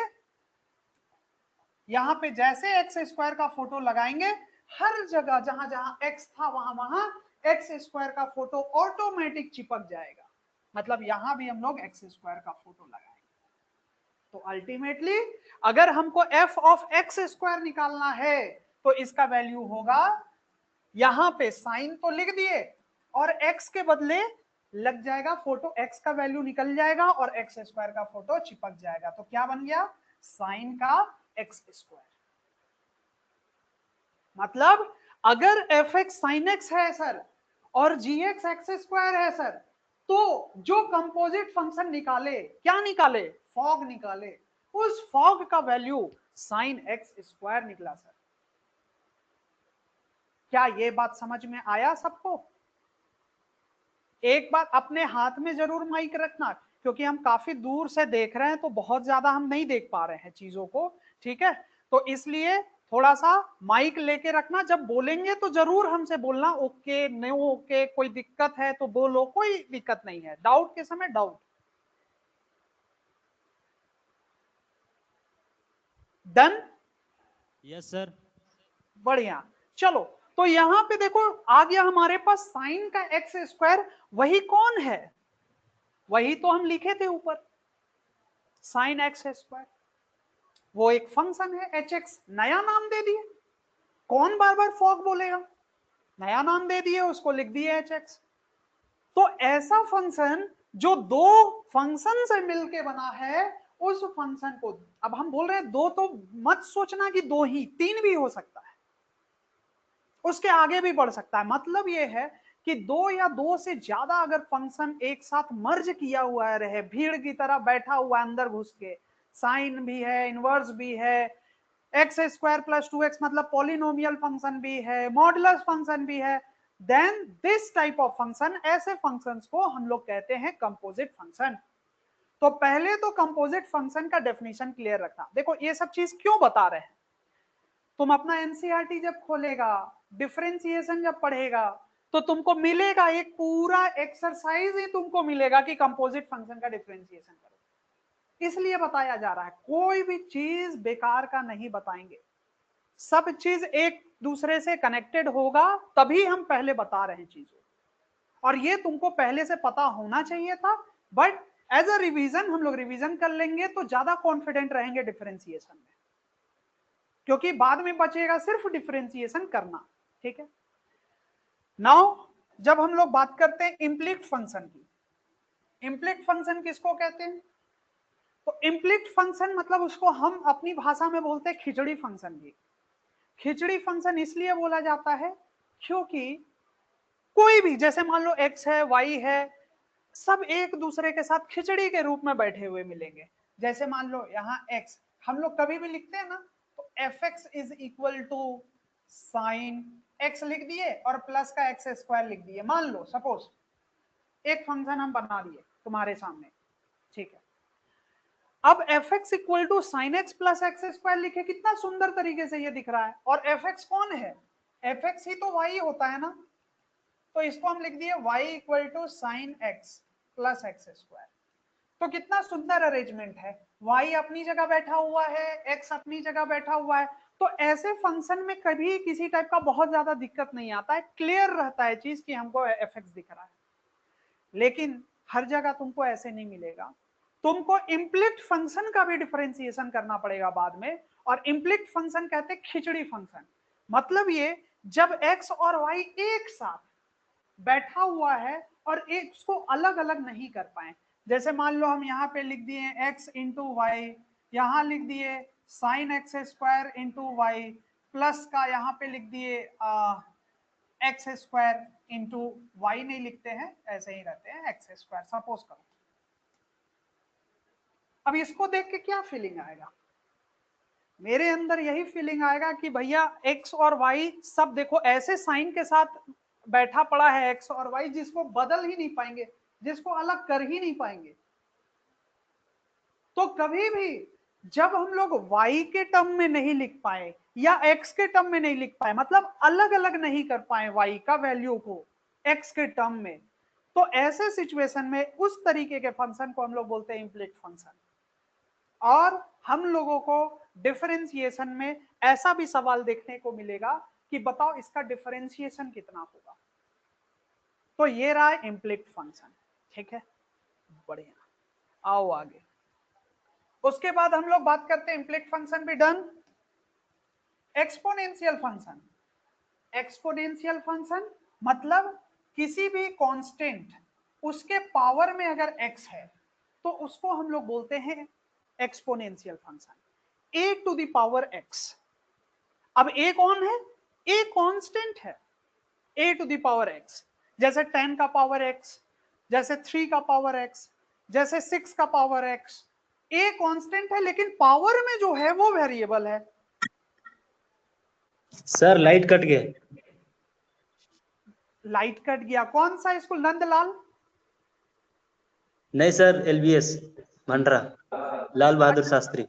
यहां पे जैसे एक्स स्क्वायर का फोटो लगाएंगे, हर जगह जहां जहां एक्स था वहां वहां एक्स स्क्वायर का फोटो ऑटोमेटिक चिपक जाएगा। मतलब यहां भी हम लोग एक्स स्क्वायर का फोटो लगाएंगे। तो अल्टीमेटली अगर हमको एफ ऑफ एक्स स्क्वायर निकालना है तो इसका वैल्यू होगा, यहां पे साइन तो लिख दिए और एक्स के बदले लग जाएगा फोटो, एक्स का वैल्यू निकल जाएगा और एक्स स्क्वायर का फोटो चिपक जाएगा। तो क्या बन गया? साइन का एक्स स्क्वायर। मतलब अगर एफ एक्स साइन एक्स है सर और जी एक्स एक्स स्क्वायर है सर, तो जो कंपोजिट फंक्शन निकाले, क्या निकाले? फॉग निकाले, उस फॉग का वैल्यू साइन एक्स स्क्वायर निकला सर। क्या ये बात समझ में आया सबको? एक बात अपने हाथ में जरूर माइक रखना, क्योंकि हम काफी दूर से देख रहे हैं तो बहुत ज्यादा हम नहीं देख पा रहे हैं चीजों को, ठीक है? तो इसलिए थोड़ा सा माइक लेके रखना, जब बोलेंगे तो जरूर हमसे बोलना ओके नो ओके, कोई दिक्कत है तो बोलो, कोई दिक्कत नहीं है। डाउट के समय डाउट। डन? Yes sir. बढ़िया। चलो तो यहां पे देखो आ गया हमारे पास साइन का एक्स स्क्वायर। वही कौन है? वही तो हम लिखे थे ऊपर, साइन एक्स स्क्वायर। वो एक फंक्शन है एच एक्स, नया नाम दे दिए। कौन बार बार फॉग बोलेगा? नया नाम दे दिए, उसको लिख दिए एच एक्स। तो ऐसा फंक्शन जो दो फंक्शन से मिलके बना है, उस फंक्शन को, अब हम बोल रहे हैं दो, तो मत सोचना कि दो ही, तीन भी हो सकता है, उसके आगे भी बढ़ सकता है। मतलब ये है कि दो या दो से ज्यादा अगर फंक्शन एक साथ मर्ज किया हुआ है, रहे भीड़ की तरह बैठा हुआ अंदर घुस के, साइन भी है, इनवर्स भी है, एक्स स्क्वायर प्लस 2x मतलब पॉलिनोमियल फंक्शन भी है, मॉडुलस फंक्शन भी है, then this type of function, ऐसे फंक्शंस को हम लोग कहते हैं कंपोजिट फंक्शन। तो पहले तो कंपोजिट फंक्शन का डेफिनेशन क्लियर रखना। देखो ये सब चीज क्यों बता रहे हैं, तुम अपना एनसीईआरटी जब खोलेगा, डिफरेंशिएशन जब पढ़ेगा, तो तुमको मिलेगा एक पूरा एक्सरसाइज ही तुमको मिलेगा कि कंपोजिट फंक्शन का डिफरेंशिएशन करो। इसलिए बताया जा रहा है, कोई भी चीज बेकार का नहीं बताएंगे, सब चीज एक दूसरे से कनेक्टेड होगा, तभी हम पहले बता रहे हैं चीजों, और ये तुमको पहले से पता होना चाहिए था, बट एज अ रिवीजन हम लोग रिवीजन कर लेंगे तो ज्यादा कॉन्फिडेंट रहेंगे डिफरेंशिएशन में, क्योंकि बाद में बचेगा सिर्फ डिफरेंशिएशन करना। ठीक है, नाउ जब हम लोग बात करते हैं इम्प्लिक्ट फंक्शन की, इम्प्लिक्ट फंक्शन किसको कहते हैं? तो इम्प्लिक्ट फंक्शन मतलब उसको हम अपनी भाषा में बोलते हैं खिचड़ी फंक्शन भी। खिचड़ी फंक्शन इसलिए बोला जाता है क्योंकि कोई भी, जैसे मान लो x है, y है, सब एक दूसरे के साथ खिचड़ी के रूप में बैठे हुए मिलेंगे। जैसे मान लो यहाँ x हम लोग कभी भी लिखते हैं ना, तो fx is equal to sine x लिख दिए और प्लस का x स्क्वायर लिख दिए। मान लो सपोज एक फंक्शन हम बना दिए तुम्हारे सामने, ठीक है। अब fx equal to sine x plus x square लिखे, कितना सुंदर तरीके से ये दिख रहा है। और fx कौन है? fx ही तो y होता है ना, तो इसको हम लिख दिए y equal to sine x plus x square. तो कितना सुंदर अरेंजमेंट है, y अपनी जगह बैठा हुआ है, x अपनी जगह बैठा हुआ है। तो ऐसे फंक्शन में कभी किसी टाइप का बहुत ज्यादा दिक्कत नहीं आता है, क्लियर रहता है चीज कि हमको fx दिख रहा है। लेकिन हर जगह तुमको ऐसे नहीं मिलेगा, तुमको इम्प्लिक्ट फंक्शन का भी डिफरेंशिएशन करना पड़ेगा बाद में। और इम्प्लिक्ट फंक्शन कहते हैं खिचड़ी फंक्शन, मतलब ये जब x और y एक साथ बैठा हुआ है और एक उसको अलग अलग नहीं कर पाए। जैसे मान लो हम यहाँ पे लिख दिए x इंटू वाई, यहाँ लिख दिए sine x square into y, plus का यहाँ पे लिख दिए एक्स स्क्वायर इंटू वाई, नहीं लिखते हैं, ऐसे ही रहते हैं एक्स स्क्वायर सपोज करो। अब इसको देख के क्या फीलिंग आएगा? मेरे अंदर यही फीलिंग आएगा कि भैया x और y सब देखो ऐसे साइन के साथ बैठा पड़ा है, x और y जिसको बदल ही नहीं पाएंगे, जिसको अलग कर ही नहीं पाएंगे। तो कभी भी जब हम लोग y के टर्म में नहीं लिख पाए या x के टर्म में नहीं लिख पाए, मतलब अलग अलग नहीं कर पाए y का वैल्यू को x के टर्म में, तो ऐसे सिचुएशन में उस तरीके के फंक्शन को हम लोग बोलते हैं इम्प्लिक्ट फंक्शन। और हम लोगों को डिफरेंशिएशन में ऐसा भी सवाल देखने को मिलेगा कि बताओ इसका डिफरेंशिएशन कितना होगा। तो ये रहा इम्प्लिक्ट फंक्शन, ठीक है, बढ़िया। आओ आगे, उसके बाद हम लोग बात करते हैं इम्प्लिक्ट फंक्शन भी done. Exponential function, exponential function मतलब किसी भी कांस्टेंट उसके पावर में अगर x है तो उसको हम लोग बोलते हैं exponential function, a to the power x। अब a कौन है? a कांस्टेंट है, a to the power x, जैसे 10 का पावर x, जैसे 3 का पावर x, जैसे 6 का पावर x। a कांस्टेंट है लेकिन पावर में जो है वो वेरिएबल है। सर लाइट कट गया। लाइट कट गया? कौन सा स्कूल? नंदलाल? नहीं सर, एलबीएस भंडरा, लाल बहादुर शास्त्री।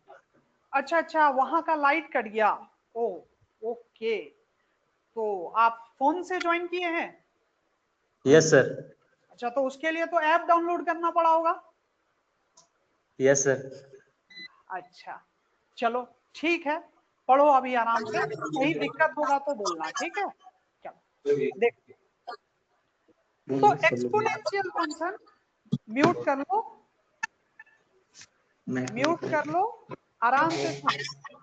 अच्छा अच्छा, वहां का लाइट कट गया। ओ ओके, तो आप फोन से ज्वाइन किए हैं? Yes sir. अच्छा, तो उसके लिए तो ऐप डाउनलोड करना पड़ा होगा। Yes sir. अच्छा चलो ठीक है, पढ़ो अभी आराम से, कहीं दिक्कत होगा तो बोलना, ठीक है। चलो देख, तो एक्सपोनेंशियल फंक्शन, म्यूट कर लो, म्यूट कर लो, आराम से सुनो,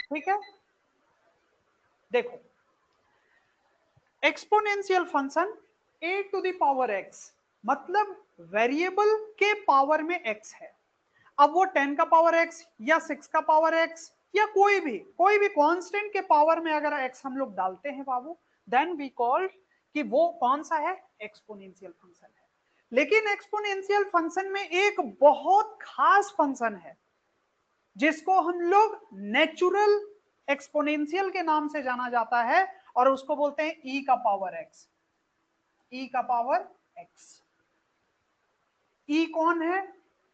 ठीक है। देखो, exponential function a to the power x, मतलब वेरिएबल के पावर में x है। अब वो 10 का पावर x या 6 का पावर x या कोई भी कांस्टेंट के पावर में अगर x हम लोग डालते हैं बाबू, देन वी कॉल कि वो कौन सा है? एक्सपोनेंशियल फंक्शन है। लेकिन एक्सपोनेंशियल फंक्शन में एक बहुत खास फंक्शन है जिसको हम लोग नेचुरल एक्सपोनेंशियल के नाम से जाना जाता है, और उसको बोलते हैं e का पावर x, e का पावर x। e कौन है?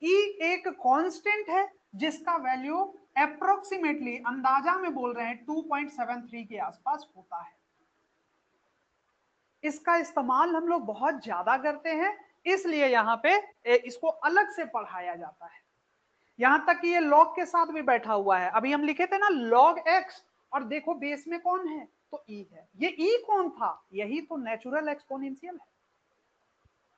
e एक कांस्टेंट है जिसका वैल्यू अप्रोक्सीमेटली, अंदाजा में बोल रहे हैं, 2.73 के आसपास होता है। इसका इस्तेमाल हम लोग बहुत ज्यादा करते हैं, इसलिए यहाँ पे इसको अलग से पढ़ाया जाता है। यहां तक कि ये log के साथ भी बैठा हुआ है। अभी हम लिखे थे ना log x, और देखो बेस में कौन है, तो e है। ये e कौन था, यही तो नेचुरल एक्सपोनेंशियल है,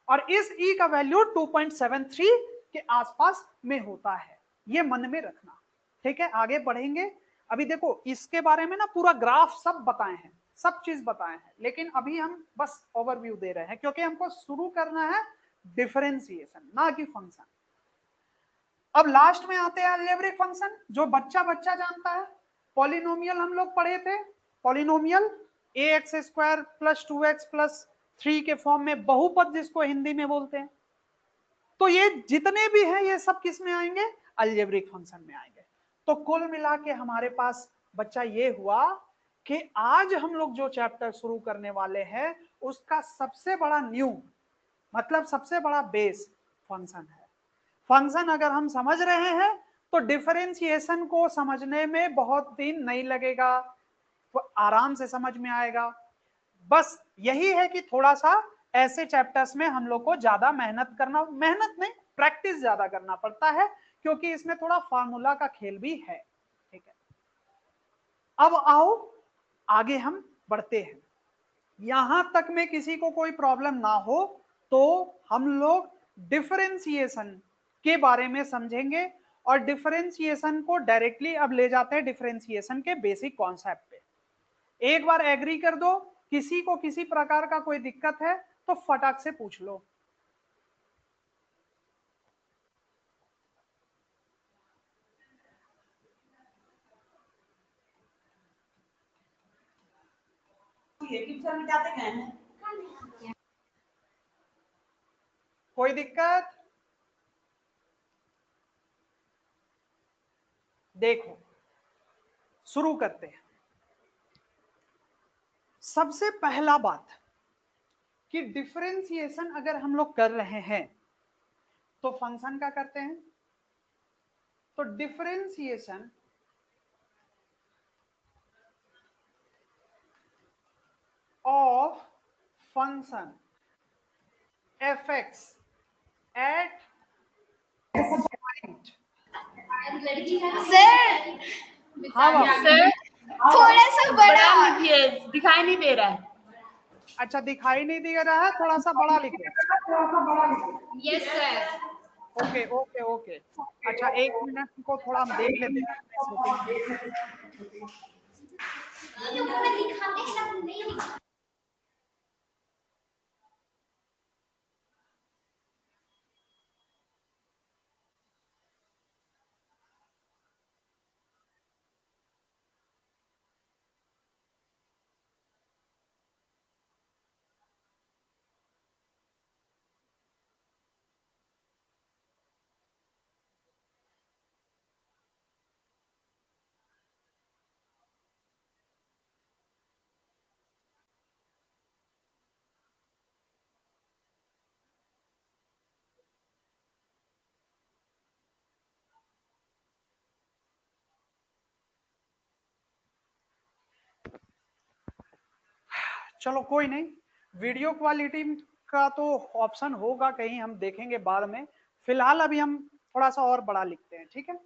और इस e का वैल्यू 2.73 के आसपास में होता है, ये मन में रखना। ठीक है, आगे बढ़ेंगे। अभी देखो इसके बारे में ना पूरा ग्राफ सब बताए हैं, सब चीज बताए हैं, लेकिन अभी हम बस ओवरव्यू दे रहे हैं, क्योंकि हमको शुरू करना है डिफरेंशिएशन, ना कि फंक्शन। अब लास्ट में आते हैं अलजेब्रिक फंक्शन, जो बच्चा बच्चा जानता है। पॉलिनोमियल हम लोग पढ़े थे, पॉलिनोमियल ax² + 2x + 3 के फॉर्म में, बहुपद जिसको हिंदी में बोलते हैं। तो ये जितने भी हैं ये सब किस में आएंगे, अलजेब्रिक फंक्शन में आएंगे। तो कुल मिला के हमारे पास बच्चा ये हुआ कि आज हम लोग जो चैप्टर शुरू करने वाले हैं उसका सबसे बड़ा न्यू मतलब सबसे बड़ा बेस फंक्शन है। फंक्शन अगर हम समझ रहे हैं तो डिफरेंशिएशन को समझने में बहुत दिन नहीं लगेगा, आराम से समझ में आएगा। बस यही है कि थोड़ा सा ऐसे चैप्टर्स में हम लोग को ज्यादा मेहनत नहीं, प्रैक्टिस ज्यादा करना पड़ता है, क्योंकि इसमें थोड़ा फार्मूला का खेल भी है। ठीक है, अब आओ आगे हम बढ़ते हैं। यहां तक में किसी को कोई प्रॉब्लम ना हो तो हम लोग डिफरेंशिएशन के बारे में समझेंगे, और डिफरेंशिएशन को डायरेक्टली अब ले जाते हैं डिफरेंशिएशन के बेसिक कॉन्सेप्ट पे। एक बार एग्री कर दो, किसी को किसी प्रकार का कोई दिक्कत है तो फटाक से पूछ लो। कोई दिक्कत? देखो शुरू करते हैं। सबसे पहला बात कि डिफरेंशिएशन अगर हम लोग कर रहे हैं तो फंक्शन का करते हैं। तो differentiation of function fx at point। Sir हाँ बाबू, सर थोड़ा सा बड़ा लिखिए, दिखाई नहीं दे रहा है। अच्छा दिखाई नहीं दे रहा है, थोड़ा सा बड़ा लिखो। Yes sir. Okay okay okay, अच्छा एक मिनट को थोड़ा हम देख लेते हैं। चलो कोई नहीं, वीडियो क्वालिटी का तो ऑप्शन होगा कहीं, हम देखेंगे बाद में। फिलहाल अभी हम थोड़ा सा और बड़ा लिखते हैं, ठीक है।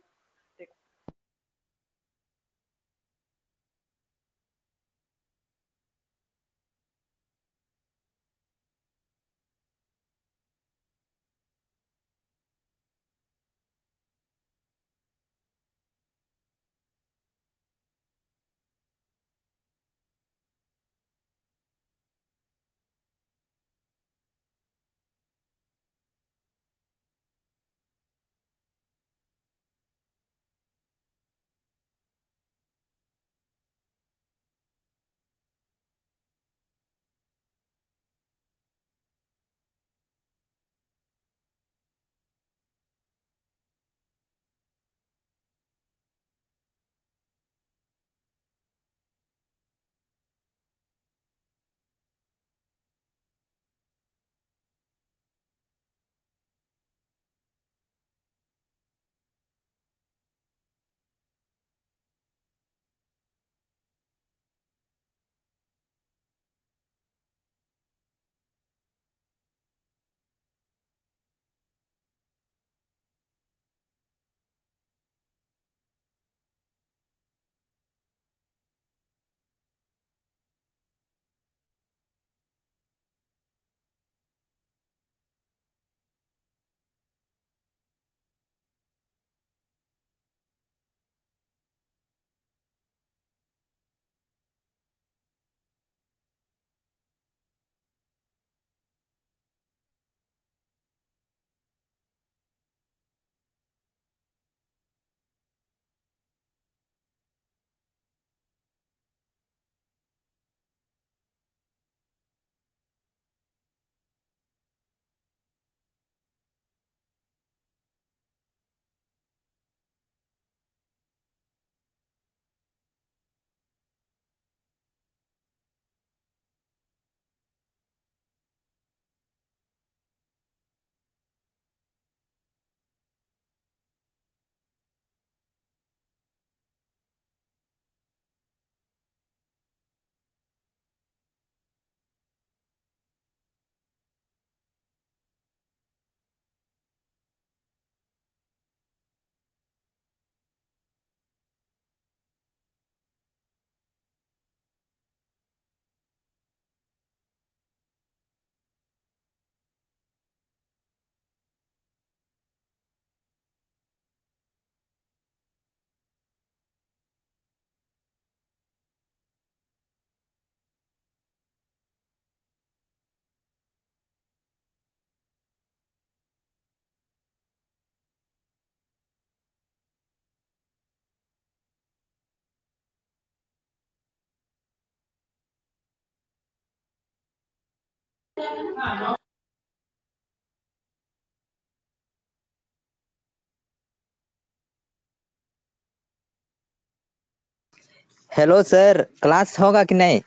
हेलो सर, क्लास होगा कि नहीं?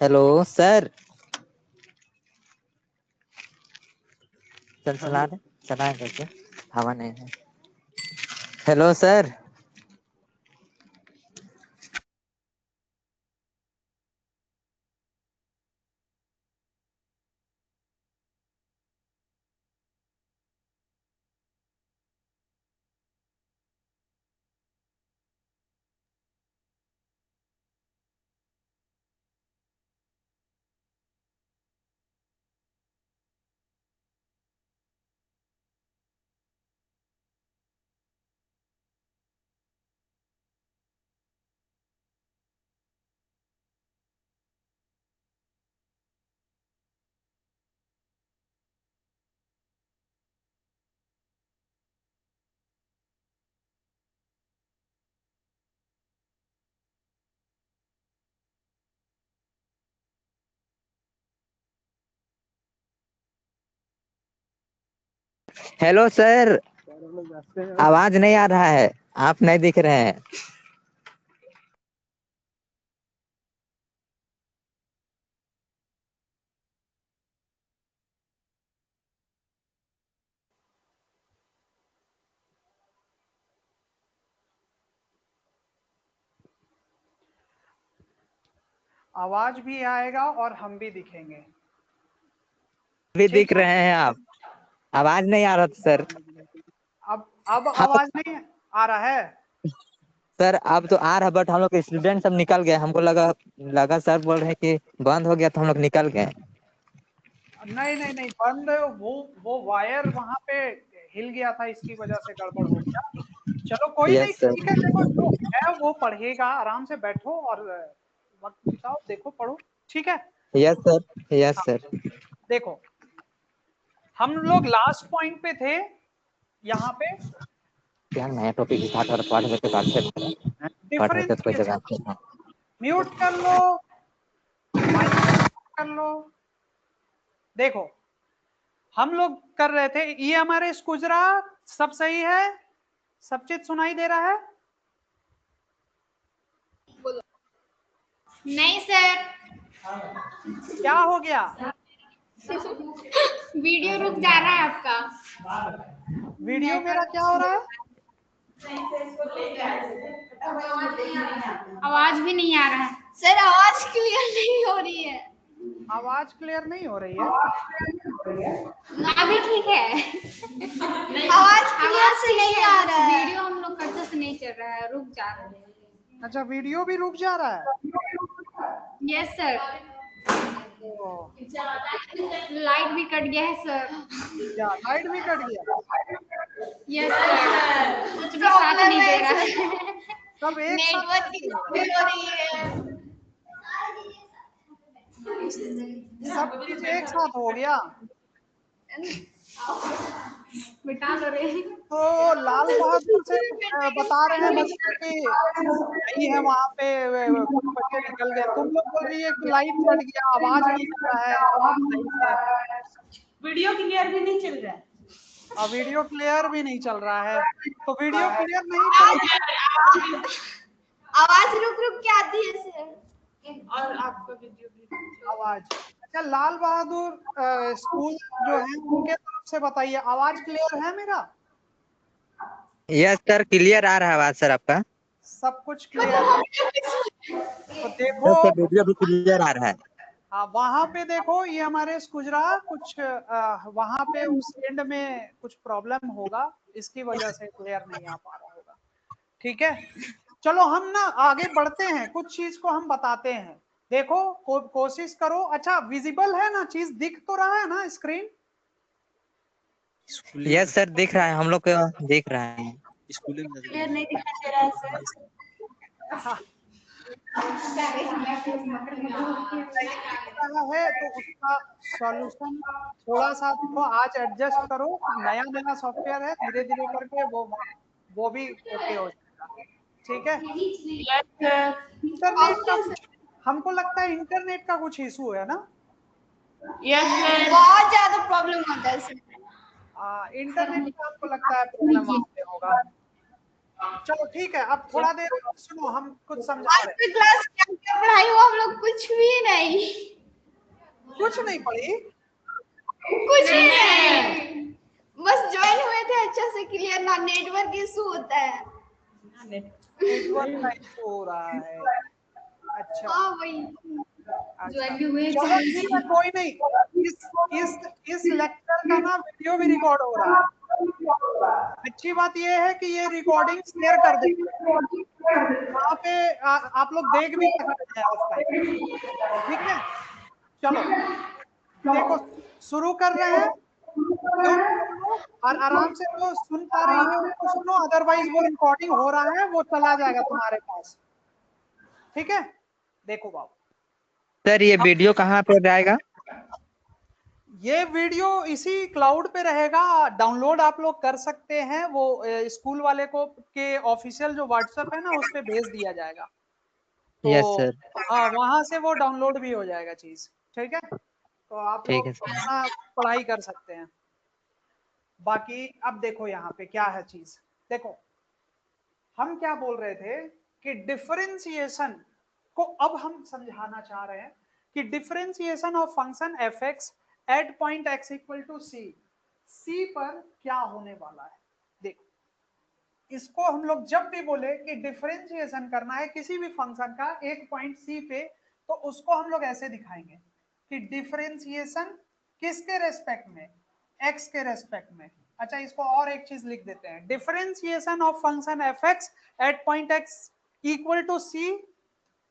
हेलो सर, चला है कैसे? हवा नहीं है। हेलो सर, हेलो सर, आवाज नहीं आ रहा है, आप नहीं दिख रहे हैं। आवाज भी आएगा और हम भी दिखेंगे। भी ठीक दिख है? रहे हैं आप, आवाज नहीं आ रहा था सर। अब आवाज नहीं आ रहा है? सर अब तो आ रहा, बट हम लोग के स्टूडेंट सब निकल गए, हमको लगा सर बोल रहे कि बंद हो गया तो हम लोग निकल गए। नहीं नहीं नहीं, बंद वो वायर वहां पे हिल गया था, इसकी वजह से गड़बड़ हो गया। चलो कोई नहीं, यस सर। ठीक है। देखो जो है वो पढ़ेगा, आराम से बैठो और वक्त बिताओ, देखो पढ़ो, ठीक है? यस सर, यस हाँ, सर। देखो हम लोग लास्ट पॉइंट पे थे यहाँ पे, क्या नया टॉपिक स्टार्ट हो रहा है? पाठ होते तो कोई जगह डिफरेंशिएशन। पे। म्यूट कर लो, माइक कर लो। देखो हम लोग कर रहे थे, ये हमारे स्कुजरा सब सही है? सब चीज सुनाई दे रहा है? नहीं सर, क्या हो गया? वीडियो रुक जा रहा है आपका। वीडियो मेरा क्या हो रहा है? आवाज भी नहीं आ रहा है सर, आवाज क्लियर नहीं हो रही है। आवाज क्लियर नहीं हो रही है? अभी ठीक है। आवाज क्लियर से नहीं आ रहा है। वीडियो हम लोग का अच्छे से नहीं चल रहा है, रुक जा रहा है। अच्छा, वीडियो भी रुक जा रहा है? यस सर, ओ, लाइट भी कट गया है सर। क्या लाइट भी कट गया? यस सर, कुछ भी साथ नहीं दे रहा है। सब एक साथ नेटवर्क की कैसे हो प्रॉब्लम हो रही है। गया? सब चीज एक साथ हो गया? मिटा दो रे। तो लाल बहादुर से बता रहे हैं बच्चे कि नहीं है वहां पे, कुछ बच्चे निकल गए, तुम लोग बोल रही है कि लाइट कट गया, आवाज नहीं आ रहा है सही से। वीडियो क्लियर भी नहीं चल रहा है। और वीडियो क्लियर भी नहीं चल रहा है, तो वीडियो क्लियर नहीं चल आवाज रुक रुक के आती है सर। और आपका वीडियो भी आवाज। अच्छा, लाल बहादुर स्कूल जो है उनके तरफ से बताइए, आवाज क्लियर है मेरा? यस सर, क्लियर आ रहा है आवाज सर आपका। सब कुछ क्लियर है? तो देखो यस सर, वीडियो भी क्लियर आ रहा है। हाँ, वहां पे देखो, ये हमारे गुजरा कुछ वहां पे उस एंड में कुछ प्रॉब्लम होगा, इसकी वजह से क्लियर नहीं आ पा रहा होगा। ठीक है, चलो हम ना आगे बढ़ते हैं, कुछ चीज को हम बताते हैं। देखो कोशिश करो। अच्छा, विजिबल है ना, चीज दिख तो रहा है ना स्क्रीन? यस सर, दिख रहा है, हम लोग को दिख रहा है। क्लियर नहीं दिखाई दे रहा है सर। रहा है तो उसका सॉल्यूशन थोड़ा सा देखो, आज एडजस्ट करो, नया नया सॉफ्टवेयर है, धीरे धीरे करके वो भी ओके हो जाएगा। ठीक है? इंटरनेट का कुछ, हमको लगता है इंटरनेट का कुछ इशू है ना? Yes sir. बहुत ज्यादा प्रॉब्लम होता है सर। इंटरनेट का आपको लगता है प्रॉब्लम वहाँ पे होगा। चलो ठीक है, अब थोड़ा देर सुनो, हम कुछ समझा आज रहे की क्लास क्या क्या पढ़ाई हुआ हम लोग कुछ भी नहीं। हैं। कुछ नहीं पढ़ी, कुछ भी नहीं, बस ज्वाइन हुए थे अच्छा से, क्लियर ना नेटवर्क इशू होता है। नेटवर्क का इशू हो रहा है। अच्छा हाँ वही अच्छा, ज्वाइन भी हुए चलो ठीक है, कोई नहीं। इस लेक्चर का ना वीडियो भी रिकॉर्ड हो रहा है। अच्छी बात यह है कि ये रिकॉर्डिंग शेयर कर देंगे, वहाँ पे आप लोग देख भी सकते हैं उस टाइम। ठीक है, चलो देखो शुरू कर रहे हैं। जो और आराम से जो सुन पा रही है उसको सुनो, अदरवाइज वो रिकॉर्डिंग हो रहा है, वो चला जाएगा तुम्हारे पास। ठीक है, देखो बाबू, सर ये वीडियो कहाँ पे जाएगा? ये वीडियो इसी क्लाउड पे रहेगा, डाउनलोड आप लोग कर सकते हैं। वो स्कूल वाले को के ऑफिशियल जो व्हाट्सएप है ना, उस पे भेज दिया जाएगा। यस तो सर। हाँ, वहां से वो डाउनलोड भी हो जाएगा चीज। ठीक है, तो आप ठीक लोग है सर। अपना पढ़ाई कर सकते हैं। बाकी अब देखो यहाँ पे क्या है चीज। देखो हम क्या बोल रहे थे कि डिफरेंशिएशन को अब हम समझाना चाह रहे हैं कि differentiation of function F x at point x equal to C, C पर क्या होने वाला है। देखो इसको हम लोग जब भी बोले कि डिफरेंशिएशन करना है किसी भी फंक्शन का एक पॉइंट सी पे, तो उसको हम लोग ऐसे दिखाएंगे कि डिफरेंशिएशन किसके रेस्पेक्ट में, एक्स के रेस्पेक्ट में। अच्छा इसको और एक चीज लिख देते हैं, differentiation of function F x at point x equal to c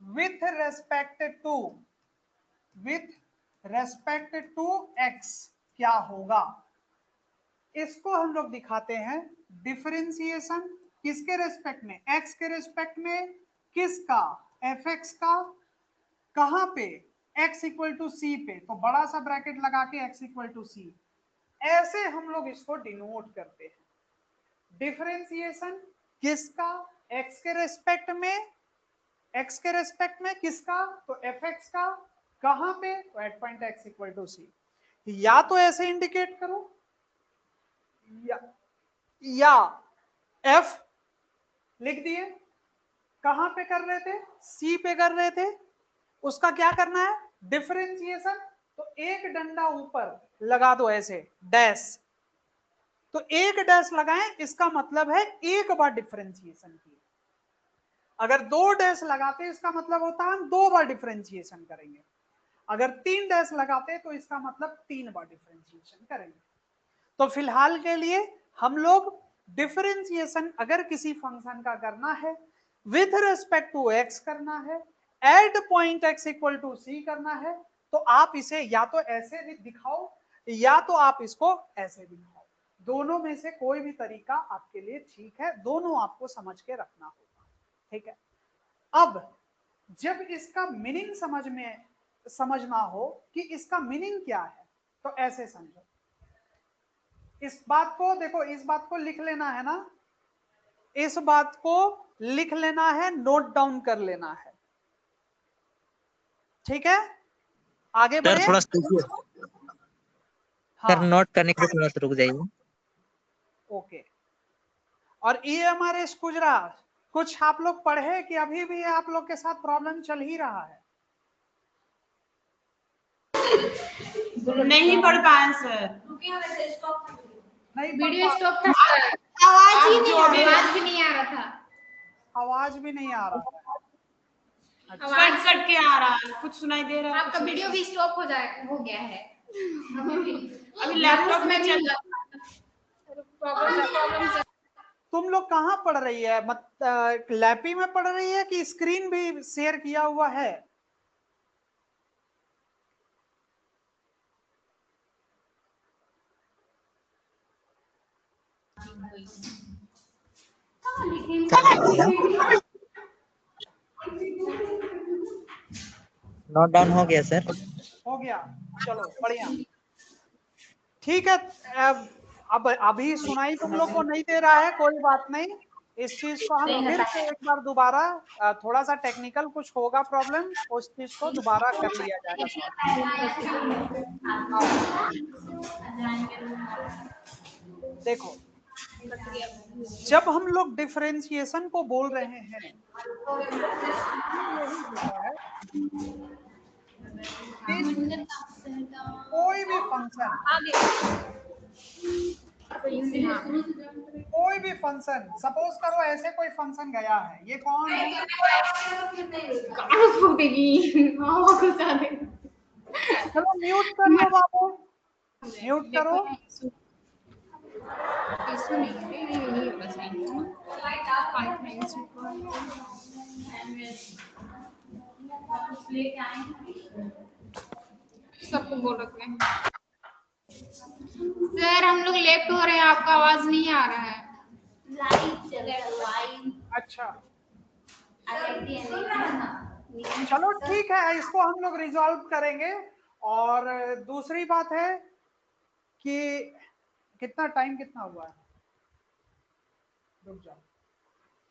with respect to x क्या होगा। इसको हम लोग दिखाते हैं डिफरेंशिएशन किसके रेस्पेक्ट में, एक्स के रेस्पेक्ट में, किसका, एफ एक्स का, कहां पे, x इक्वल टू सी पे। तो बड़ा सा ब्रैकेट लगा के x इक्वल टू सी, ऐसे हम लोग इसको डिनोट करते हैं। डिफरेंशिएशन किसका, x के रेस्पेक्ट में, x के रेस्पेक्ट में किसका, तो एफ एक्स का, कहां पे, तो at point x equal to C. या तो ऐसे इंडिकेट करो या f लिख दिए, कहां पे कर रहे थे, सी पे कर रहे थे, उसका क्या करना है डिफरेंशिएशन, तो एक डंडा ऊपर लगा दो ऐसे डैश, तो एक डैश लगाएं, इसका मतलब है एक बार डिफरेंशिएशन किया। अगर दो डैश लगाते इसका मतलब होता है हम दो बार डिफरेंशिएशन करेंगे। अगर तीन डैश लगाते तो इसका मतलब तीन बार डिफरेंशिएशन करेंगे। तो फिलहाल के लिए हम लोग डिफरेंशिएशन अगर किसी फंक्शन का करना है विथ रिस्पेक्ट टू एक्स करना है, at point x equal to C करना है, तो आप इसे या तो ऐसे दिखाओ या तो आप इसको ऐसे दिखाओ। दोनों में से कोई भी तरीका आपके लिए ठीक है, दोनों आपको समझ के रखना होगा। ठीक है, अब जब इसका मीनिंग समझना हो कि इसका मीनिंग क्या है, तो ऐसे समझो। इस बात को देखो, इस बात को लिख लेना है ना, इस बात को लिख लेना है, नोट डाउन कर लेना है। ठीक है, आगे बढ़े। थोड़ा सर हाँ नोट करने के लिए थोड़ा सा रुक जाइए। ओके। और EMRS गुजरात कुछ आप लोग पढ़े कि अभी भी आप लोग के साथ प्रॉब्लम चल ही रहा है? नहीं पढ़ पाए सर। नहीं वीडियो पढ़ स्टॉप था सर, आवाज ही नहीं, जो आवाज भी नहीं आ रहा था। आवाज भी नहीं आ रहा है। कट कट के आ रहा है, कुछ सुनाई दे रहा है। आपका वीडियो भी स्टॉप हो गया है। अभी लैपटॉप में चल प्रॉब्लम। तुम लोग कहाँ पढ़ रही है, लैपी में पढ़ रही है कि स्क्रीन भी शेयर किया हुआ है? नोट डाउन हो गया सर। हो गया, चलो बढ़िया। ठीक है, अब अभी सुनाई तुम लोग को नहीं दे रहा है, कोई बात नहीं। इस चीज को हम फिर से एक बार दोबारा थोड़ा सा टेक्निकल कुछ होगा प्रॉब्लम, उस चीज को दोबारा कर लिया जाएगा सॉल्व। देखो, जब हम लोग डिफरेंशिएशन को बोल रहे हैं यही होता है, कोई भी फंक्शन सपोज करो ऐसे कोई फंक्शन गया है, ये कौन है? चलो म्यूट कर लो बाबू, म्यूट करो। सबको बोल रखे हैं सर, हम लोग लेफ्ट हो रहे हैं, आपका आवाज नहीं आ रहा है। अच्छा चलो ठीक है, इसको हम लोग रिजॉल्व करेंगे। और दूसरी बात है कि कितना टाइम कितना हुआ है, रुक जाओ,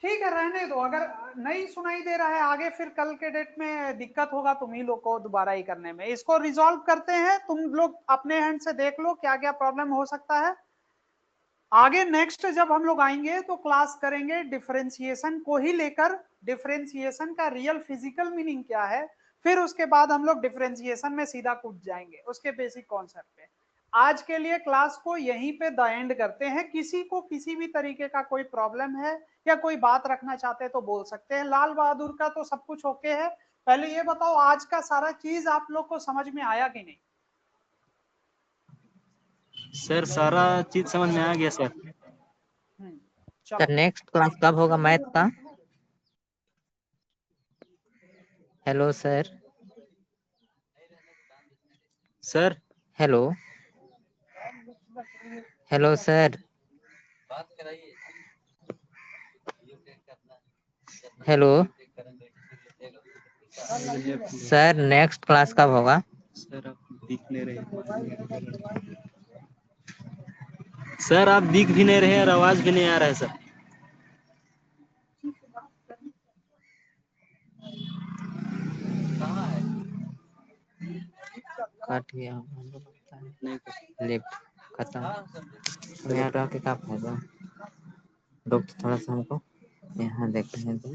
ठीक है रहने दो। अगर नहीं सुनाई दे रहा है आगे, फिर कल के डेट में दिक्कत होगा तुम ही लोग को दोबारा ही करने में। इसको रिजॉल्व करते हैं, तुम लोग अपने हैंड से देख लो क्या क्या प्रॉब्लम हो सकता है। आगे नेक्स्ट जब हम लोग आएंगे तो क्लास करेंगे डिफरेंशिएशन को ही लेकर, डिफरेंशिएशन का रियल फिजिकल मीनिंग क्या है, फिर उसके बाद हम लोग डिफरेंशिएशन में सीधा कूद जाएंगे उसके बेसिक कॉन्सेप्ट पे। आज के लिए क्लास को यहीं पे द एंड करते हैं। किसी को किसी भी तरीके का कोई प्रॉब्लम है या कोई बात रखना चाहते हैं तो बोल सकते हैं। लाल बहादुर का तो सब कुछ ओके है। पहले ये बताओ आज का सारा चीज आप लोग को समझ में आया कि नहीं? सर सारा चीज समझ में आ गया सर। सर नेक्स्ट क्लास कब होगा मैथ का? Hello sir. Sir hello hello sir. Hello sir, next class कब होगा? सर आप दिख नहीं रहे, सर आप दिख भी नहीं रहे और आवाज भी नहीं आ रहा है सर। कट गया लेफ्ट खत्म। यहाँ रह के क्या फायदा? रुक थोड़ा सा हमको यहाँ देखते हैं तो